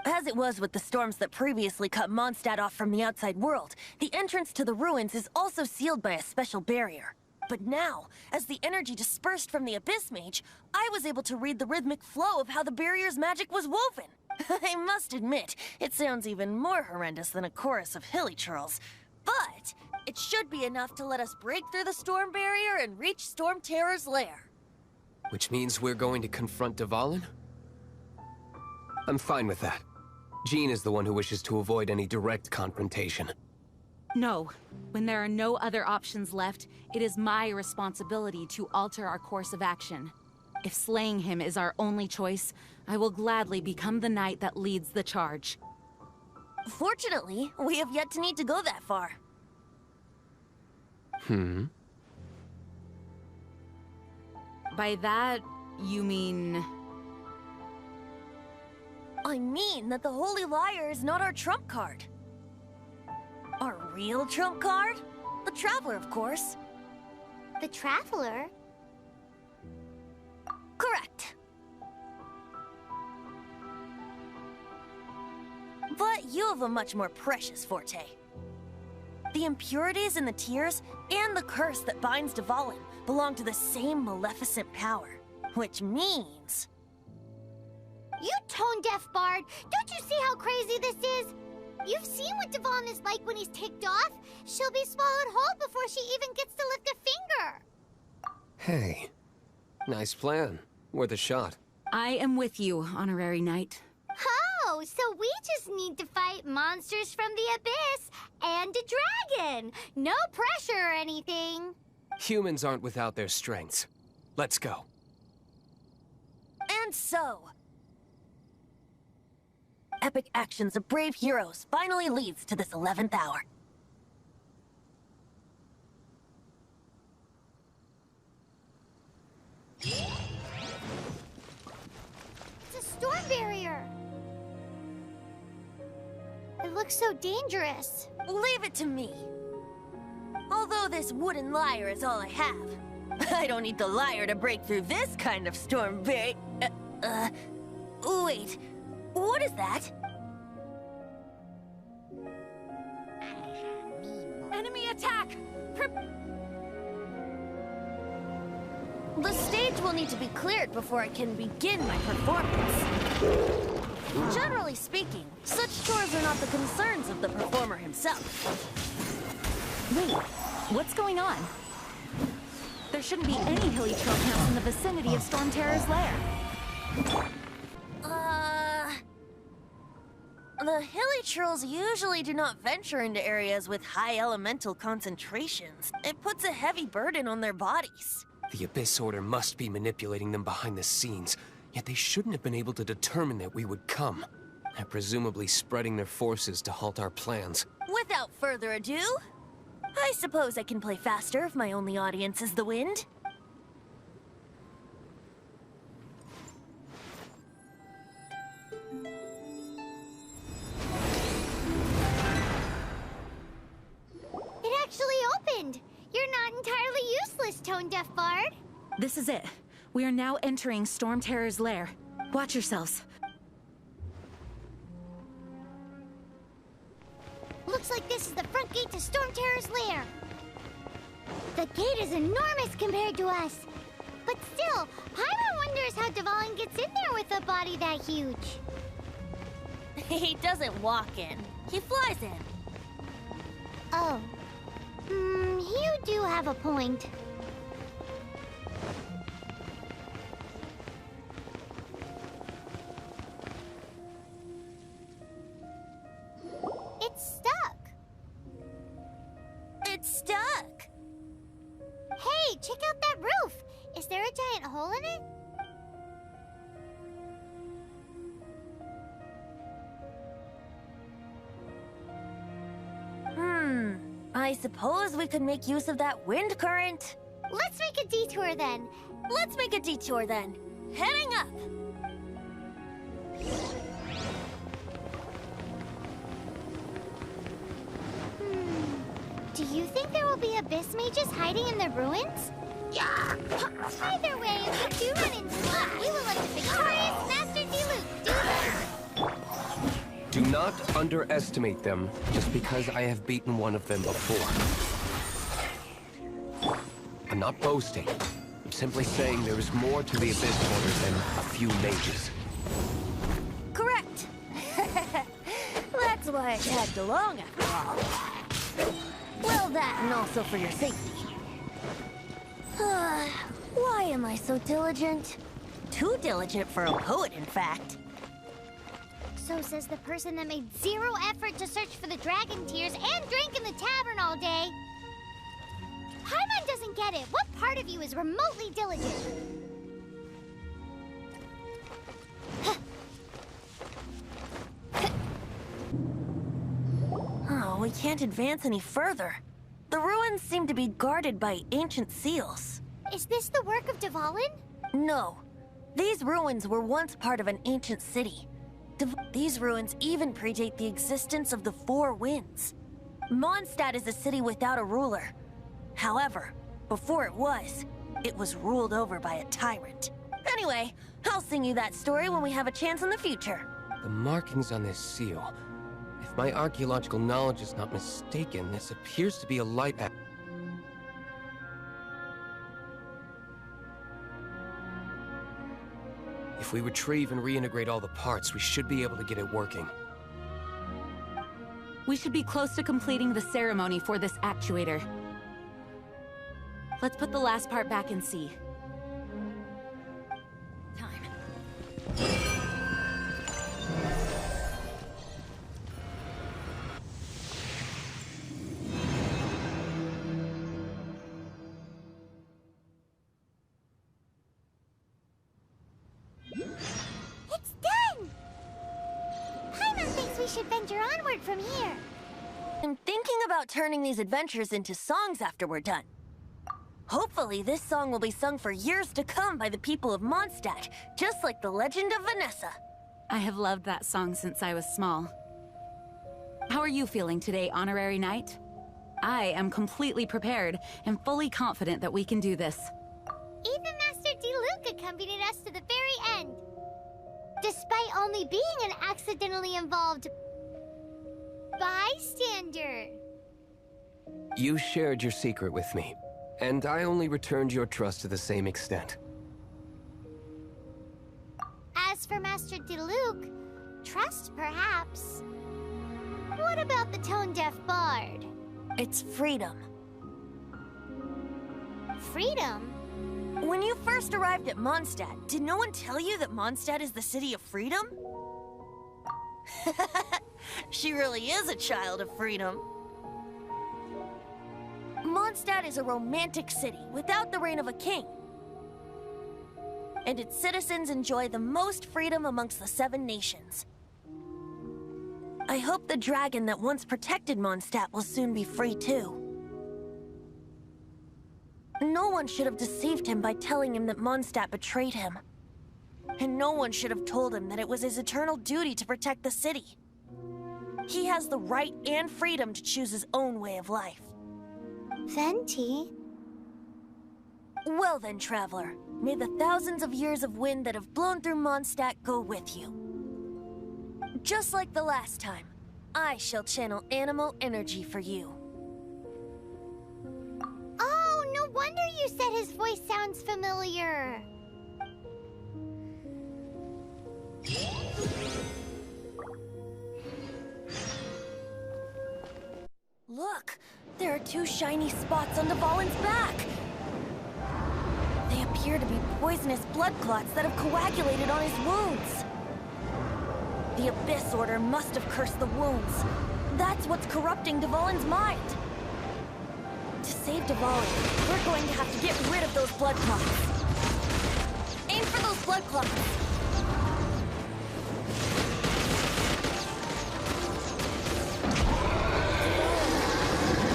As it was with the storms that previously cut Mondstadt off from the outside world, the entrance to the ruins is also sealed by a special barrier. But now, as the energy dispersed from the Abyss Mage, I was able to read the rhythmic flow of how the barrier's magic was woven. I must admit, it sounds even more horrendous than a chorus of hilly churls. But it should be enough to let us break through the storm barrier and reach Storm Terror's lair. Which means we're going to confront Dvalin? I'm fine with that. Jean is the one who wishes to avoid any direct confrontation. No. When there are no other options left, it is my responsibility to alter our course of action. If slaying him is our only choice, I will gladly become the knight that leads the charge. Fortunately, we have yet to need to go that far. By that, you mean... I mean that the Holy Liar is not our trump card. Our real trump card? The Traveler, of course. The Traveler? Correct. But you have a much more precious forte. The impurities in the tears and the curse that binds Dvalin belong to the same maleficent power. Which means... You tone-deaf bard! Don't you see how crazy this is? You've seen what Dvalin is like when he's ticked off. She'll be swallowed whole before she even gets to lift a finger. Hey, nice plan. Worth a shot. I am with you, Honorary Knight. Oh, so we just need to fight monsters from the abyss and a dragon. No pressure or anything. Humans aren't without their strengths. Let's go. And so... epic actions of brave heroes finally leads to this 11th hour. It's a storm barrier. It looks so dangerous. Leave it to me. Although this wooden lyre is all I have, I don't need the lyre to break through this kind of storm barrier. Wait. What is that? Enemy attack! The stage will need to be cleared before I can begin my performance. Generally speaking, such chores are not the concerns of the performer himself. Wait, what's going on? There shouldn't be any hilly trail camps in the vicinity of Storm Terror's lair. The hilly trolls usually do not venture into areas with high elemental concentrations. It puts a heavy burden on their bodies. The Abyss Order must be manipulating them behind the scenes, yet they shouldn't have been able to determine that we would come. They're presumably spreading their forces to halt our plans. Without further ado, I suppose I can play faster if my only audience is the wind. It actually opened! You're not entirely useless, tone-deaf bard. This is it. We are now entering Storm Terror's lair. Watch yourselves. Looks like this is the front gate to Storm Terror's lair. The gate is enormous compared to us. But still, Paimon wonders how Dvalin gets in there with a body that huge. He doesn't walk in. He flies in. Oh. You do have a point. It's stuck. It's stuck. Hey, check out that roof. Is there a giant hole in it? I suppose we could make use of that wind current. Let's make a detour then. Heading up. Do you think there will be abyss mages hiding in the ruins? Yeah. Either way, if we do run into one, we will let the victorious Master Diluc do this. Do not underestimate them, just because I have beaten one of them before. I'm not boasting. I'm simply saying there is more to the Abyss Order than a few mages. Correct. That's why I tagged along after all. Well, that and also for your safety. Why am I so diligent? Too diligent for a poet, in fact. So says the person that made zero effort to search for the dragon tears and drank in the tavern all day. Paimon doesn't get it. What part of you is remotely diligent? Oh, we can't advance any further. The ruins seem to be guarded by ancient seals. Is this the work of Dvalin? No. These ruins were once part of an ancient city. These ruins even predate the existence of the Four Winds. Mondstadt is a city without a ruler. However, before it was ruled over by a tyrant. Anyway, I'll sing you that story when we have a chance in the future. The markings on this seal. If my archaeological knowledge is not mistaken, this appears to be a light at... If we retrieve and reintegrate all the parts, we should be able to get it working. We should be close to completing the ceremony for this actuator. Let's put the last part back and see. It's done! Paimon thinks we should venture onward from here. I'm thinking about turning these adventures into songs after we're done. Hopefully, this song will be sung for years to come by the people of Mondstadt, just like the legend of Vanessa. I have loved that song since I was small. How are you feeling today, Honorary Knight? I am completely prepared and fully confident that we can do this. Even Master Diluc accompanied us to the very end. Despite only being an accidentally involved bystander. You shared your secret with me, and I only returned your trust to the same extent. As for Master Diluc, trust perhaps. What about the tone-deaf bard? It's freedom. Freedom? When you first arrived at Mondstadt, did no one tell you that Mondstadt is the city of freedom? She really is a child of freedom. Mondstadt is a romantic city without the reign of a king. And its citizens enjoy the most freedom amongst the 7 nations. I hope the dragon that once protected Mondstadt will soon be free too. No one should have deceived him by telling him that Mondstadt betrayed him. And no one should have told him that it was his eternal duty to protect the city. He has the right and freedom to choose his own way of life. Venti? Well then, traveler, may the thousands of years of wind that have blown through Mondstadt go with you. Just like the last time, I shall channel animal energy for you. Oh, no wonder you said his voice sounds familiar. Look, there are 2 shiny spots on Dvalin's back. They appear to be poisonous blood clots that have coagulated on his wounds. The Abyss Order must have cursed the wounds. That's what's corrupting Dvalin's mind. To save Dvalin, we're going to have to get rid of those blood clots. Aim for those blood clots.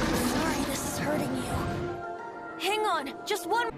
I'm sorry this is hurting you. Hang on, just one...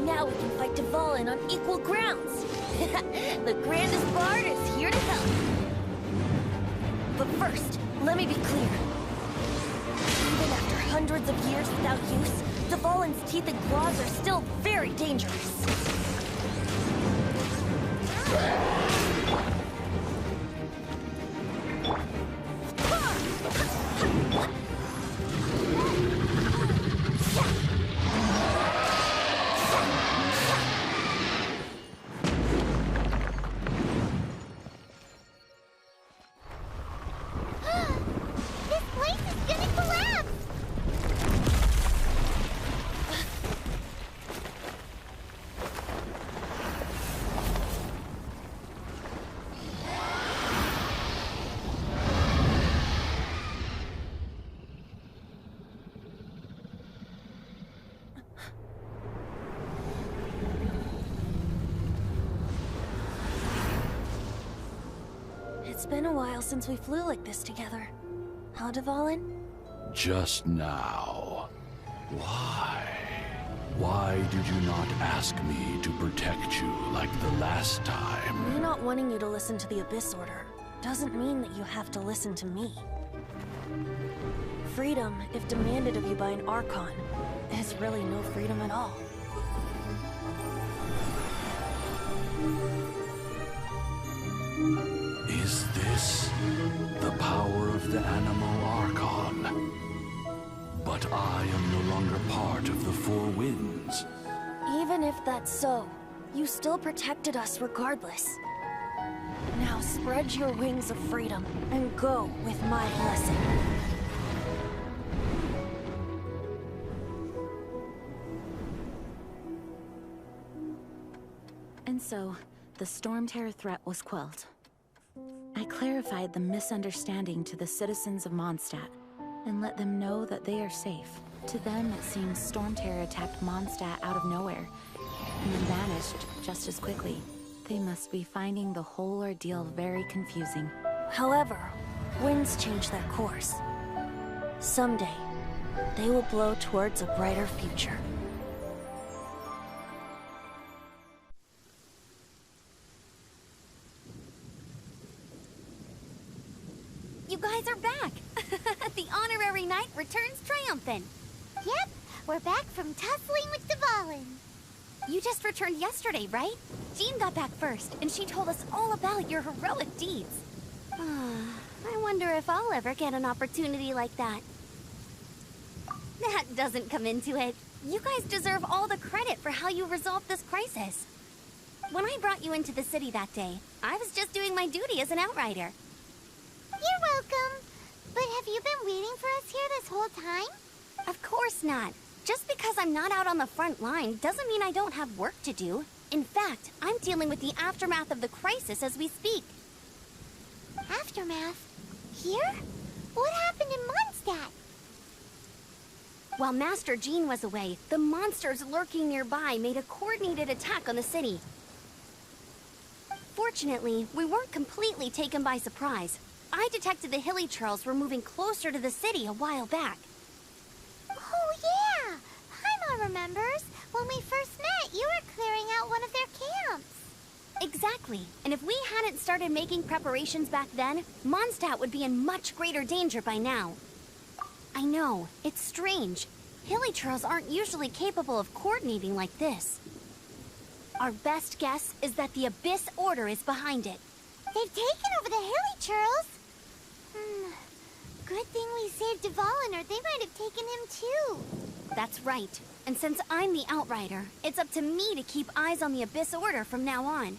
Now we can fight Dvalin on equal grounds. The grandest bard is here to help. But first, let me be clear. Even after hundreds of years without use, Dvalin's teeth and claws are still very dangerous. It's been a while since we flew like this together. Huh, Dvalin? Just now. Why? Why did you not ask me to protect you like the last time? Me not wanting you to listen to the Abyss Order doesn't mean that you have to listen to me. Freedom, if demanded of you by an Archon, is really no freedom at all. Is this the power of the Animal Archon? But I am no longer part of the Four Winds. Even if that's so, you still protected us regardless. Now spread your wings of freedom and go with my blessing. And so, the Storm Terror threat was quelled. I clarified the misunderstanding to the citizens of Mondstadt, and let them know that they are safe. To them, it seems Storm Terror attacked Mondstadt out of nowhere, and then vanished just as quickly. They must be finding the whole ordeal very confusing. However, winds change their course. Someday, they will blow towards a brighter future. You guys are back! The honorary knight returns triumphant. Yep, we're back from tussling with Dvalin. You just returned yesterday, right? Jean got back first, and she told us all about your heroic deeds. I wonder if I'll ever get an opportunity like that. That doesn't come into it. You guys deserve all the credit for how you resolved this crisis. When I brought you into the city that day, I was just doing my duty as an outrider. You're welcome. But have you been waiting for us here this whole time? Of course not. Just because I'm not out on the front line doesn't mean I don't have work to do. In fact, I'm dealing with the aftermath of the crisis as we speak. Aftermath? Here? What happened in Mondstadt? While Master Jean was away, the monsters lurking nearby made a coordinated attack on the city. Fortunately, we weren't completely taken by surprise. I detected the Hilly Churls were moving closer to the city a while back. Oh yeah! Paimon remembers. When we first met, you were clearing out one of their camps. Exactly. And if we hadn't started making preparations back then, Mondstadt would be in much greater danger by now. I know, it's strange. Hilly Churls aren't usually capable of coordinating like this. Our best guess is that the Abyss Order is behind it. They've taken over the Hilly Churls? Good thing we saved Dvalin, or they might have taken him too. That's right. And since I'm the Outrider, it's up to me to keep eyes on the Abyss Order from now on.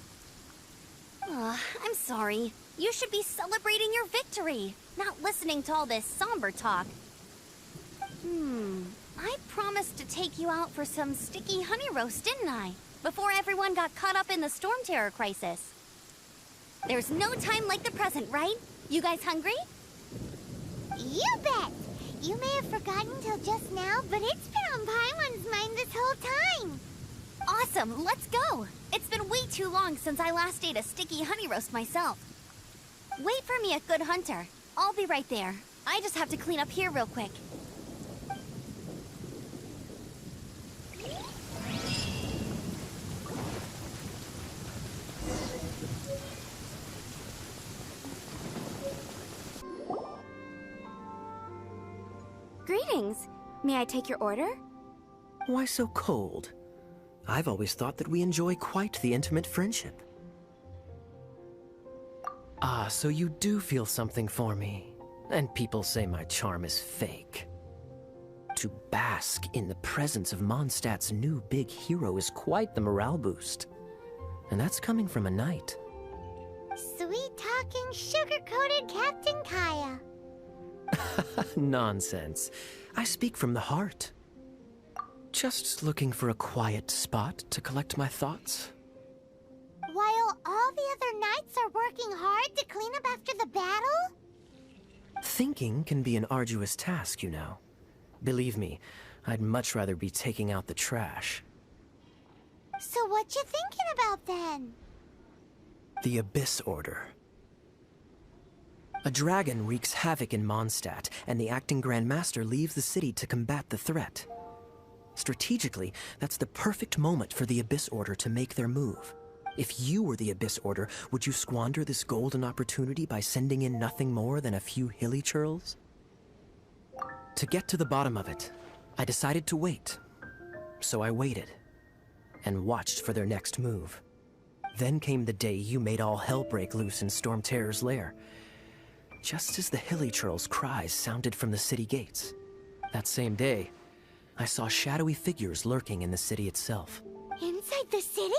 I'm sorry. You should be celebrating your victory, not listening to all this somber talk. I promised to take you out for some sticky honey roast, didn't I? Before everyone got caught up in the Storm Terror crisis. There's no time like the present, right? You guys hungry? You bet! You may have forgotten till just now, but it's been on Paimon's mind this whole time. Awesome, let's go! It's been way too long since I last ate a sticky honey roast myself. Wait for me at Good Hunter. I'll be right there. I just have to clean up here real quick. Greetings. May I take your order? Why so cold? I've always thought that we enjoy quite the intimate friendship. Ah, so you do feel something for me. And people say my charm is fake. To bask in the presence of Mondstadt's new big hero is quite the morale boost. And that's coming from a knight. Sweet-talking, sugar-coated Captain Kaya. Nonsense. I speak from the heart. Just looking for a quiet spot to collect my thoughts. While all the other knights are working hard to clean up after the battle? Thinking can be an arduous task, you know. Believe me, I'd much rather be taking out the trash. So what you thinking about then? The Abyss Order. A dragon wreaks havoc in Mondstadt, and the acting Grand Master leaves the city to combat the threat. Strategically, that's the perfect moment for the Abyss Order to make their move. If you were the Abyss Order, would you squander this golden opportunity by sending in nothing more than a few hilly churls? To get to the bottom of it, I decided to wait. So I waited, and watched for their next move. Then came the day you made all hell break loose in Storm Terror's lair. Just as the hilly churls' cries sounded from the city gates. That same day, I saw shadowy figures lurking in the city itself. Inside the city?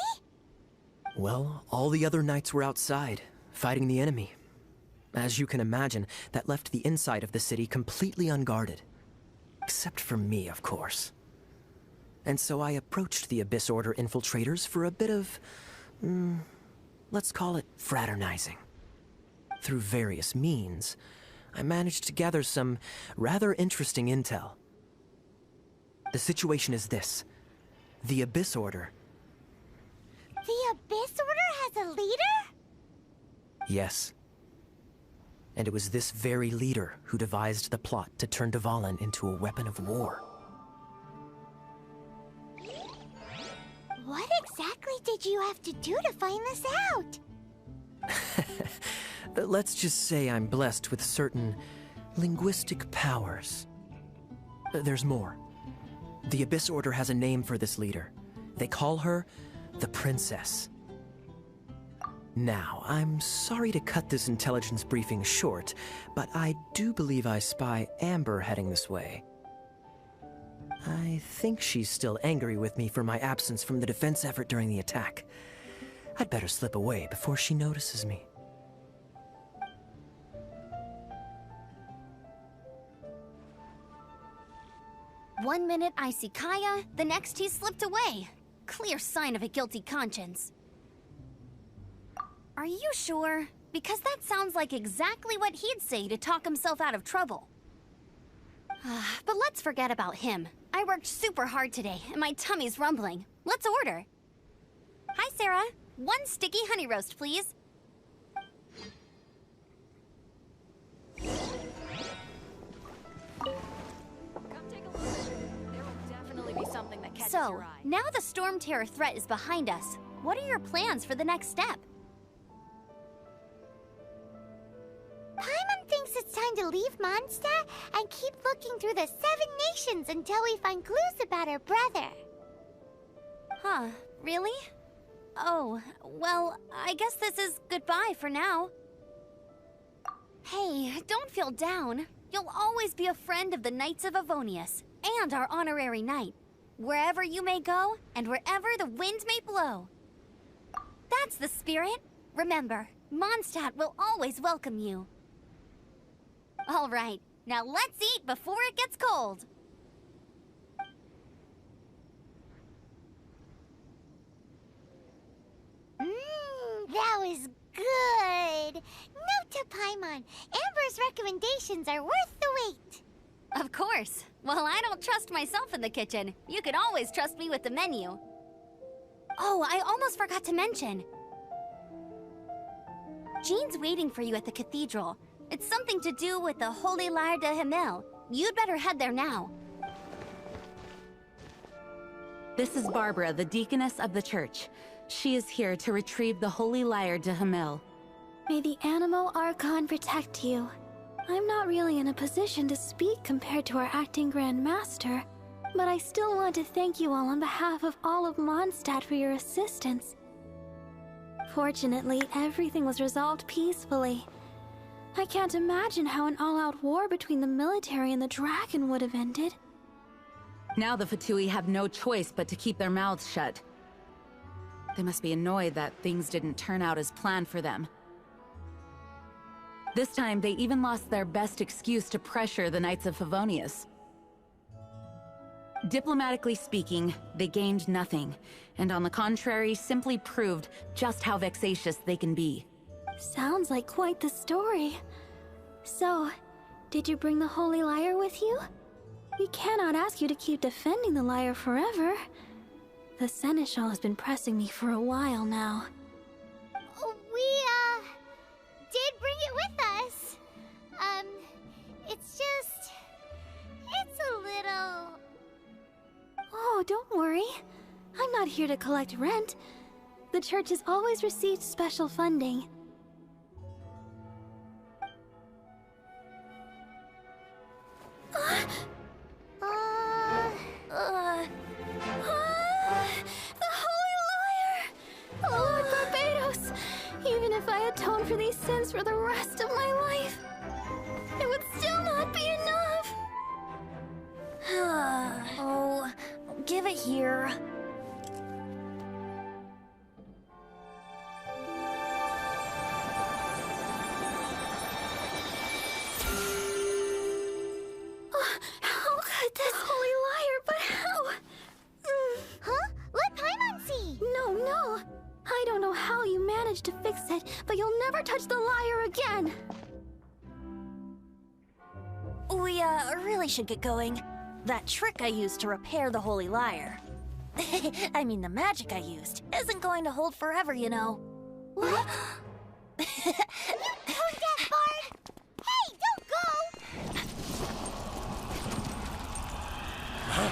Well, all the other knights were outside, fighting the enemy. As you can imagine, that left the inside of the city completely unguarded. Except for me, of course. And so I approached the Abyss Order infiltrators for a bit of, let's call it fraternizing. Through various means, I managed to gather some rather interesting intel. The situation is this. The Abyss Order... The Abyss Order has a leader? Yes. And it was this very leader who devised the plot to turn Dvalin into a weapon of war. What exactly did you have to do to find this out? Let's just say I'm blessed with certain linguistic powers. There's more. The Abyss Order has a name for this leader. They call her the Princess. Now, I'm sorry to cut this intelligence briefing short, but I do believe I spy Amber heading this way. I think she's still angry with me for my absence from the defense effort during the attack. I'd better slip away before she notices me. One minute I see Kaya, the next he slipped away. Clear sign of a guilty conscience. Are you sure? Because that sounds like exactly what he'd say to talk himself out of trouble. But let's forget about him. I worked super hard today, and my tummy's rumbling. Let's order. Hi, Sarah. 1 sticky honey roast, please. So, now the Storm Terror threat is behind us. What are your plans for the next step? Paimon thinks it's time to leave Mondstadt and keep looking through the 7 nations until we find clues about her brother. Huh, really? Oh, well, I guess this is goodbye for now. Hey, don't feel down. You'll always be a friend of the Knights of Avonius, and our honorary knight. Wherever you may go, and wherever the wind may blow. That's the spirit. Remember, Mondstadt will always welcome you. All right, now let's eat before it gets cold. That was good. Note to Paimon, Amber's recommendations are worth the wait. Of course. Well, I don't trust myself in the kitchen. You can always trust me with the menu. Oh, I almost forgot to mention. Jean's waiting for you at the cathedral. It's something to do with the Holy Lyre de Himmel. You'd better head there now. This is Barbara, the deaconess of the church. She is here to retrieve the Holy Lyre de Himmel. May the Animo Archon protect you. I'm not really in a position to speak compared to our acting Grand Master, but I still want to thank you all on behalf of all of Mondstadt for your assistance. Fortunately, everything was resolved peacefully. I can't imagine how an all-out war between the military and the dragon would have ended. Now the Fatui have no choice but to keep their mouths shut. They must be annoyed that things didn't turn out as planned for them. This time, they even lost their best excuse to pressure the Knights of Favonius. Diplomatically speaking, they gained nothing, and on the contrary, simply proved just how vexatious they can be. Sounds like quite the story. So, did you bring the Holy Lyre with you? We cannot ask you to keep defending the lyre forever. The Seneschal has been pressing me for a while now. We, did bring it with us. don't worry. I'm not here to collect rent. The church has always received special funding. The Holy Liar! Lord Barbados! Even if I atone for these sins for the rest of my life, it would still not be enough! Oh, give it here. How could this Holy Liar, but how? Huh? Let Paimon see! No. I don't know how you managed to fix it, but you'll never touch the liar again! We, really should get going. That trick I used to repair the Holy Liar. I mean, the magic I used isn't going to hold forever, you know. What? You tone-deaf bard! Hey, don't go! Huh.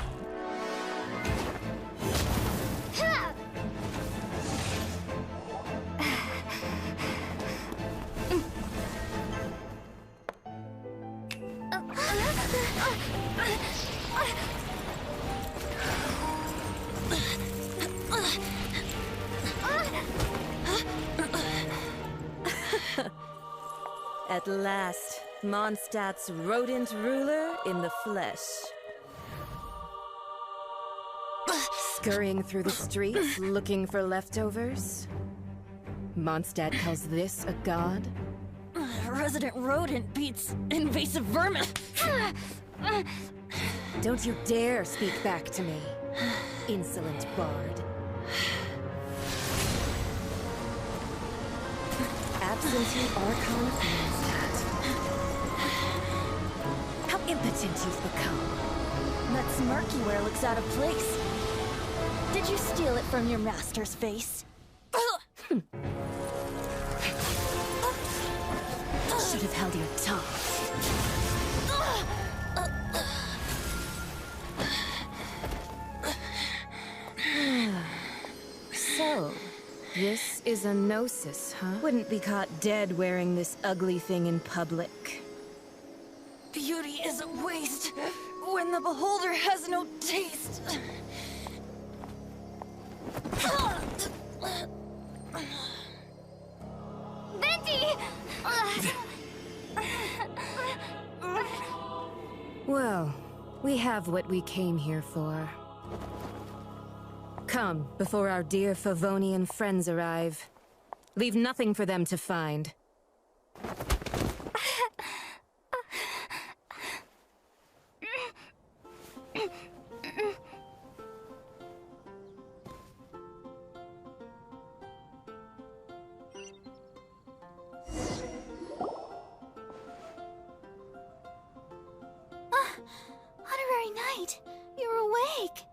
At last, Mondstadt's rodent ruler in the flesh. Scurrying through the streets looking for leftovers? Mondstadt calls this a god? Resident rodent beats invasive vermin. Don't you dare speak back to me, insolent bard. Absentee Archon of Mondstadt. How impotent you've become. That smirk you wear looks out of place. Did you steal it from your master's face? Should have held your tongue. So, this is a gnosis, huh? Wouldn't be caught dead wearing this ugly thing in public. Beauty is a waste when the beholder has no taste. Venti! Well, we have what we came here for. Come, before our dear Favonian friends arrive. Leave nothing for them to find. Honorary Knight, you're awake.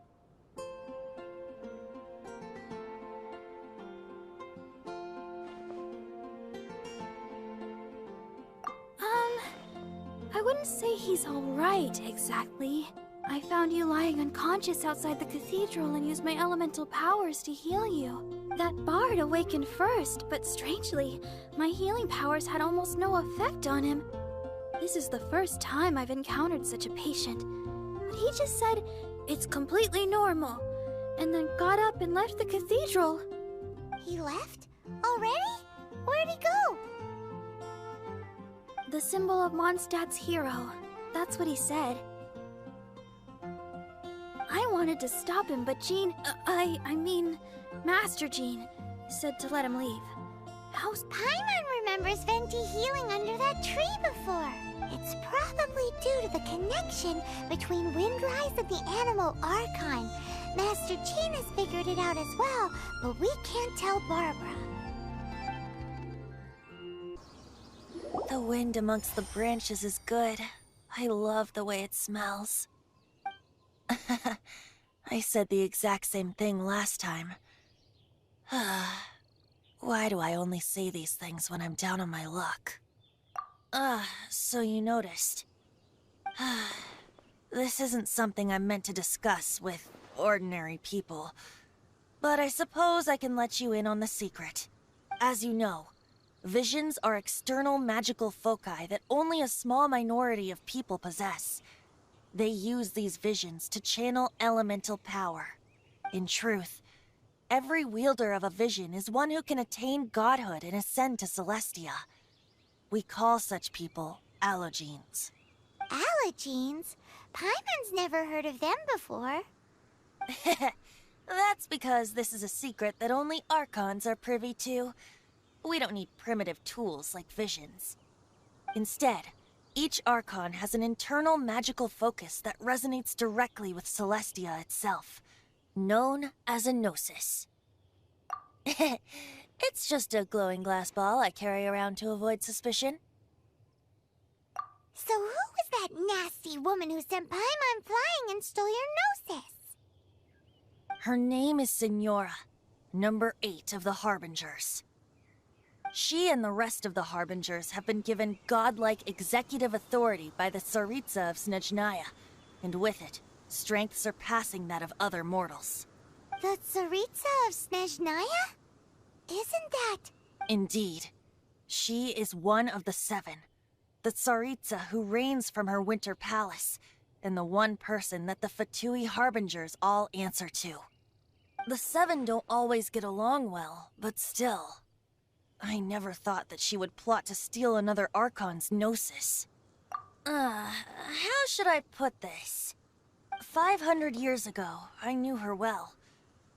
I wouldn't say he's all right, exactly. I found you lying unconscious outside the cathedral and used my elemental powers to heal you. That bard awakened first, but strangely, my healing powers had almost no effect on him. This is the first time I've encountered such a patient. But he just said, it's completely normal, and then got up and left the cathedral. He left? Already? Where'd he go? The symbol of Mondstadt's hero. That's what he said. I wanted to stop him, but Jean, I mean, Master Jean, said to let him leave. Paimon remembers Venti healing under that tree before. It's probably due to the connection between Windrise and the Animal Archon. Master Jean has figured it out as well, but we can't tell Barbara. The wind amongst the branches is good. I love the way it smells. I said the exact same thing last time. Why do I only say these things when I'm down on my luck? So you noticed. This isn't something I'm meant to discuss with ordinary people. But I suppose I can let you in on the secret. As you know, visions are external magical foci that only a small minority of people possess. They use these visions to channel elemental power. In truth, every wielder of a vision is one who can attain godhood and ascend to Celestia. We call such people allogenes. Allogenes? Paimon's never heard of them before. That's because this is a secret that only Archons are privy to. We don't need primitive tools like visions. Instead, each Archon has an internal magical focus that resonates directly with Celestia itself, known as a gnosis. It's just a glowing glass ball I carry around to avoid suspicion. So who was that nasty woman who sent Paimon flying and stole your gnosis? Her name is Signora, number 8 of the Harbingers. She and the rest of the Harbingers have been given godlike executive authority by the Tsaritsa of Snezhnaya, and with it, strength surpassing that of other mortals. The Tsaritsa of Snezhnaya? Isn't that... Indeed. She is one of the 7, the Tsaritsa who reigns from her winter palace, and the one person that the Fatui Harbingers all answer to. The 7 don't always get along well, but still. I never thought that she would plot to steal another Archon's gnosis. How should I put this? 500 years ago, I knew her well,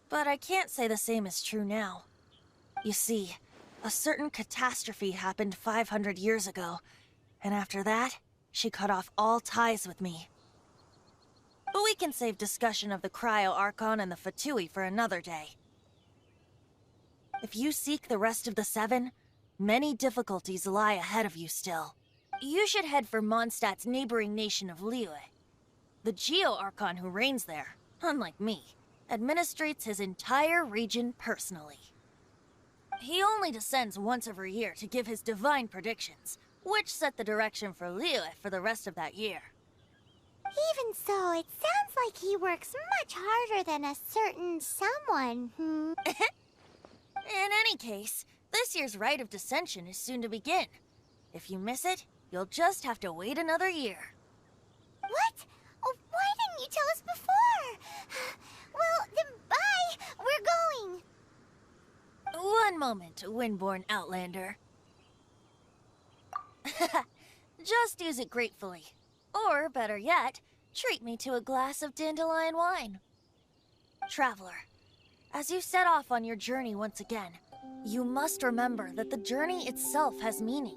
but I can't say the same is true now. You see, a certain catastrophe happened 500 years ago, and after that, she cut off all ties with me. But we can save discussion of the Cryo Archon and the Fatui for another day. If you seek the rest of the 7, many difficulties lie ahead of you still. You should head for Mondstadt's neighboring nation of Liyue. The Geo-Archon who reigns there, unlike me, administrates his entire region personally. He only descends once every year to give his divine predictions, which set the direction for Liyue for the rest of that year. Even so, it sounds like he works much harder than a certain someone, In any case, this year's Rite of Descension is soon to begin. If you miss it, you'll just have to wait another year. What? Oh, why didn't you tell us before? Well, then bye! We're going! One moment, Windborn Outlander. Just use it gratefully. Or, better yet, treat me to a glass of dandelion wine. Traveler, as you set off on your journey once again, you must remember that the journey itself has meaning.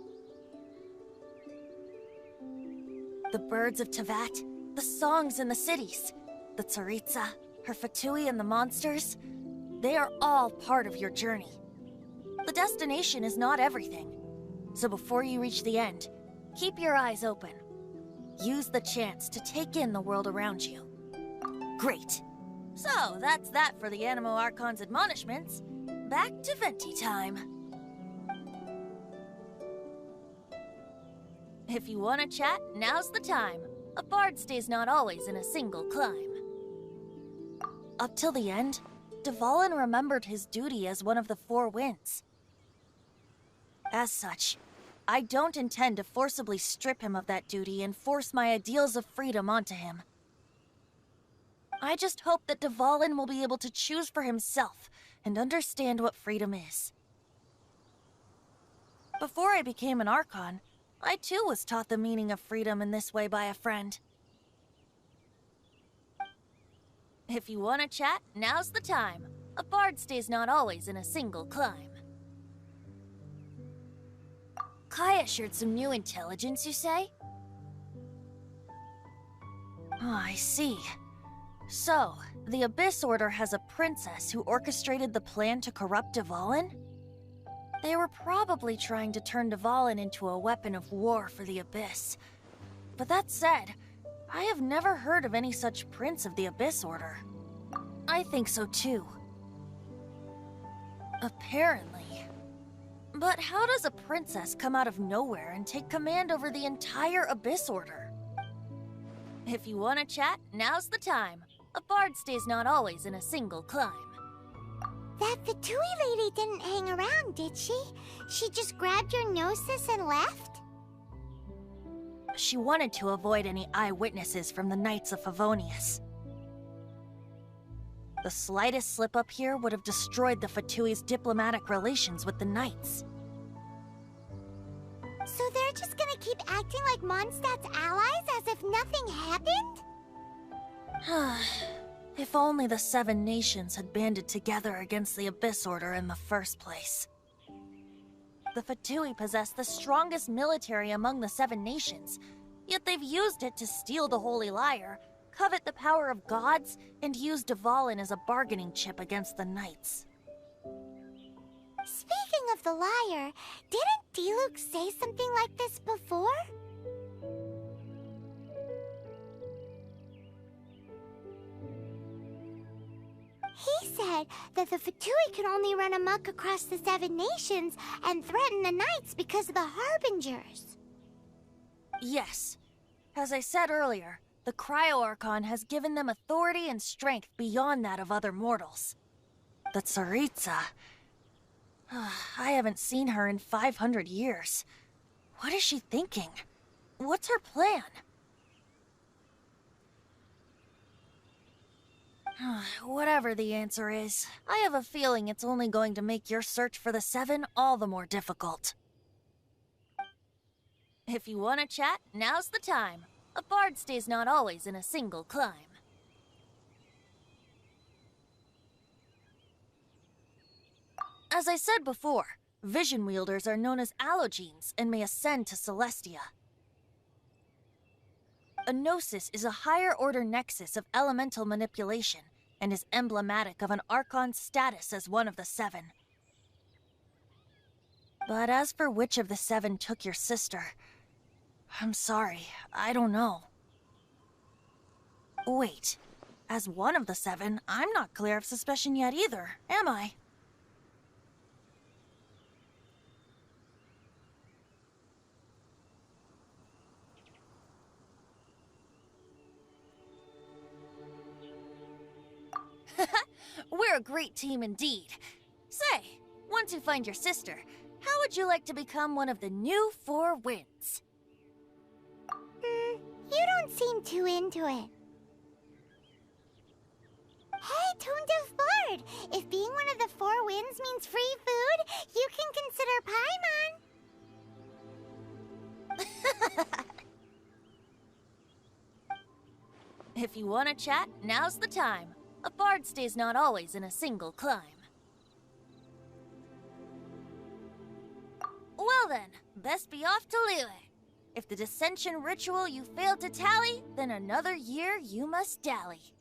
The birds of Tevat, the songs in the cities, the Tsaritsa, her Fatui and the monsters, they are all part of your journey. The destination is not everything, so before you reach the end, keep your eyes open. Use the chance to take in the world around you. Great. So, that's that for the Animo Archon's admonishments. Back to Venti time. If you want to chat, now's the time. A bard stays not always in a single climb. Up till the end, Dvalin remembered his duty as one of the 4 winds. As such, I don't intend to forcibly strip him of that duty and force my ideals of freedom onto him. I just hope that Dvalin will be able to choose for himself and understand what freedom is. Before I became an Archon, I too was taught the meaning of freedom in this way by a friend. If you want to chat, now's the time. A bard stays not always in a single climb. Kaya shared some new intelligence, you say? Oh, I see. So, the Abyss Order has a princess who orchestrated the plan to corrupt Dvalin? They were probably trying to turn Dvalin into a weapon of war for the Abyss. But that said, I have never heard of any such prince of the Abyss Order. I think so too. Apparently. But how does a princess come out of nowhere and take command over the entire Abyss Order? If you want to chat, now's the time. A bard stays not always in a single climb. That Fatui lady didn't hang around, did she? She just grabbed your gnosis and left? She wanted to avoid any eyewitnesses from the Knights of Favonius. The slightest slip-up here would have destroyed the Fatui's diplomatic relations with the Knights. So they're just gonna keep acting like Mondstadt's allies as if nothing happened? If only the 7 nations had banded together against the Abyss Order in the first place. The Fatui possess the strongest military among the 7 nations, yet they've used it to steal the Holy Lyre, covet the power of gods, and use Dvalin as a bargaining chip against the Knights. Speaking of the lyre, didn't Diluc say something like this before? He said that the Fatui can only run amok across the 7 nations and threaten the Knights because of the Harbingers. Yes. As I said earlier, the Cryo-Archon has given them authority and strength beyond that of other mortals. The Tsaritsa... I haven't seen her in 500 years. What is she thinking? What's her plan? Whatever the answer is, I have a feeling it's only going to make your search for the 7 all the more difficult. If you want to chat, now's the time. A bard stays not always in a single climb. As I said before, vision wielders are known as allogenes and may ascend to Celestia. A gnosis is a higher-order nexus of elemental manipulation and is emblematic of an Archon's status as one of the 7. But as for which of the 7 took your sister, I'm sorry, I don't know. Wait, as one of the 7, I'm not clear of suspicion yet either, am I? We're a great team indeed. Say, once you find your sister, how would you like to become one of the new 4 winds? You don't seem too into it. Hey, Toon-Div Bard! If being one of the 4 winds means free food, you can consider Paimon. If you want to chat, now's the time. A bard stays not always in a single climb. Well then, best be off to Liyue. If the dissension ritual you failed to tally, then another year you must dally.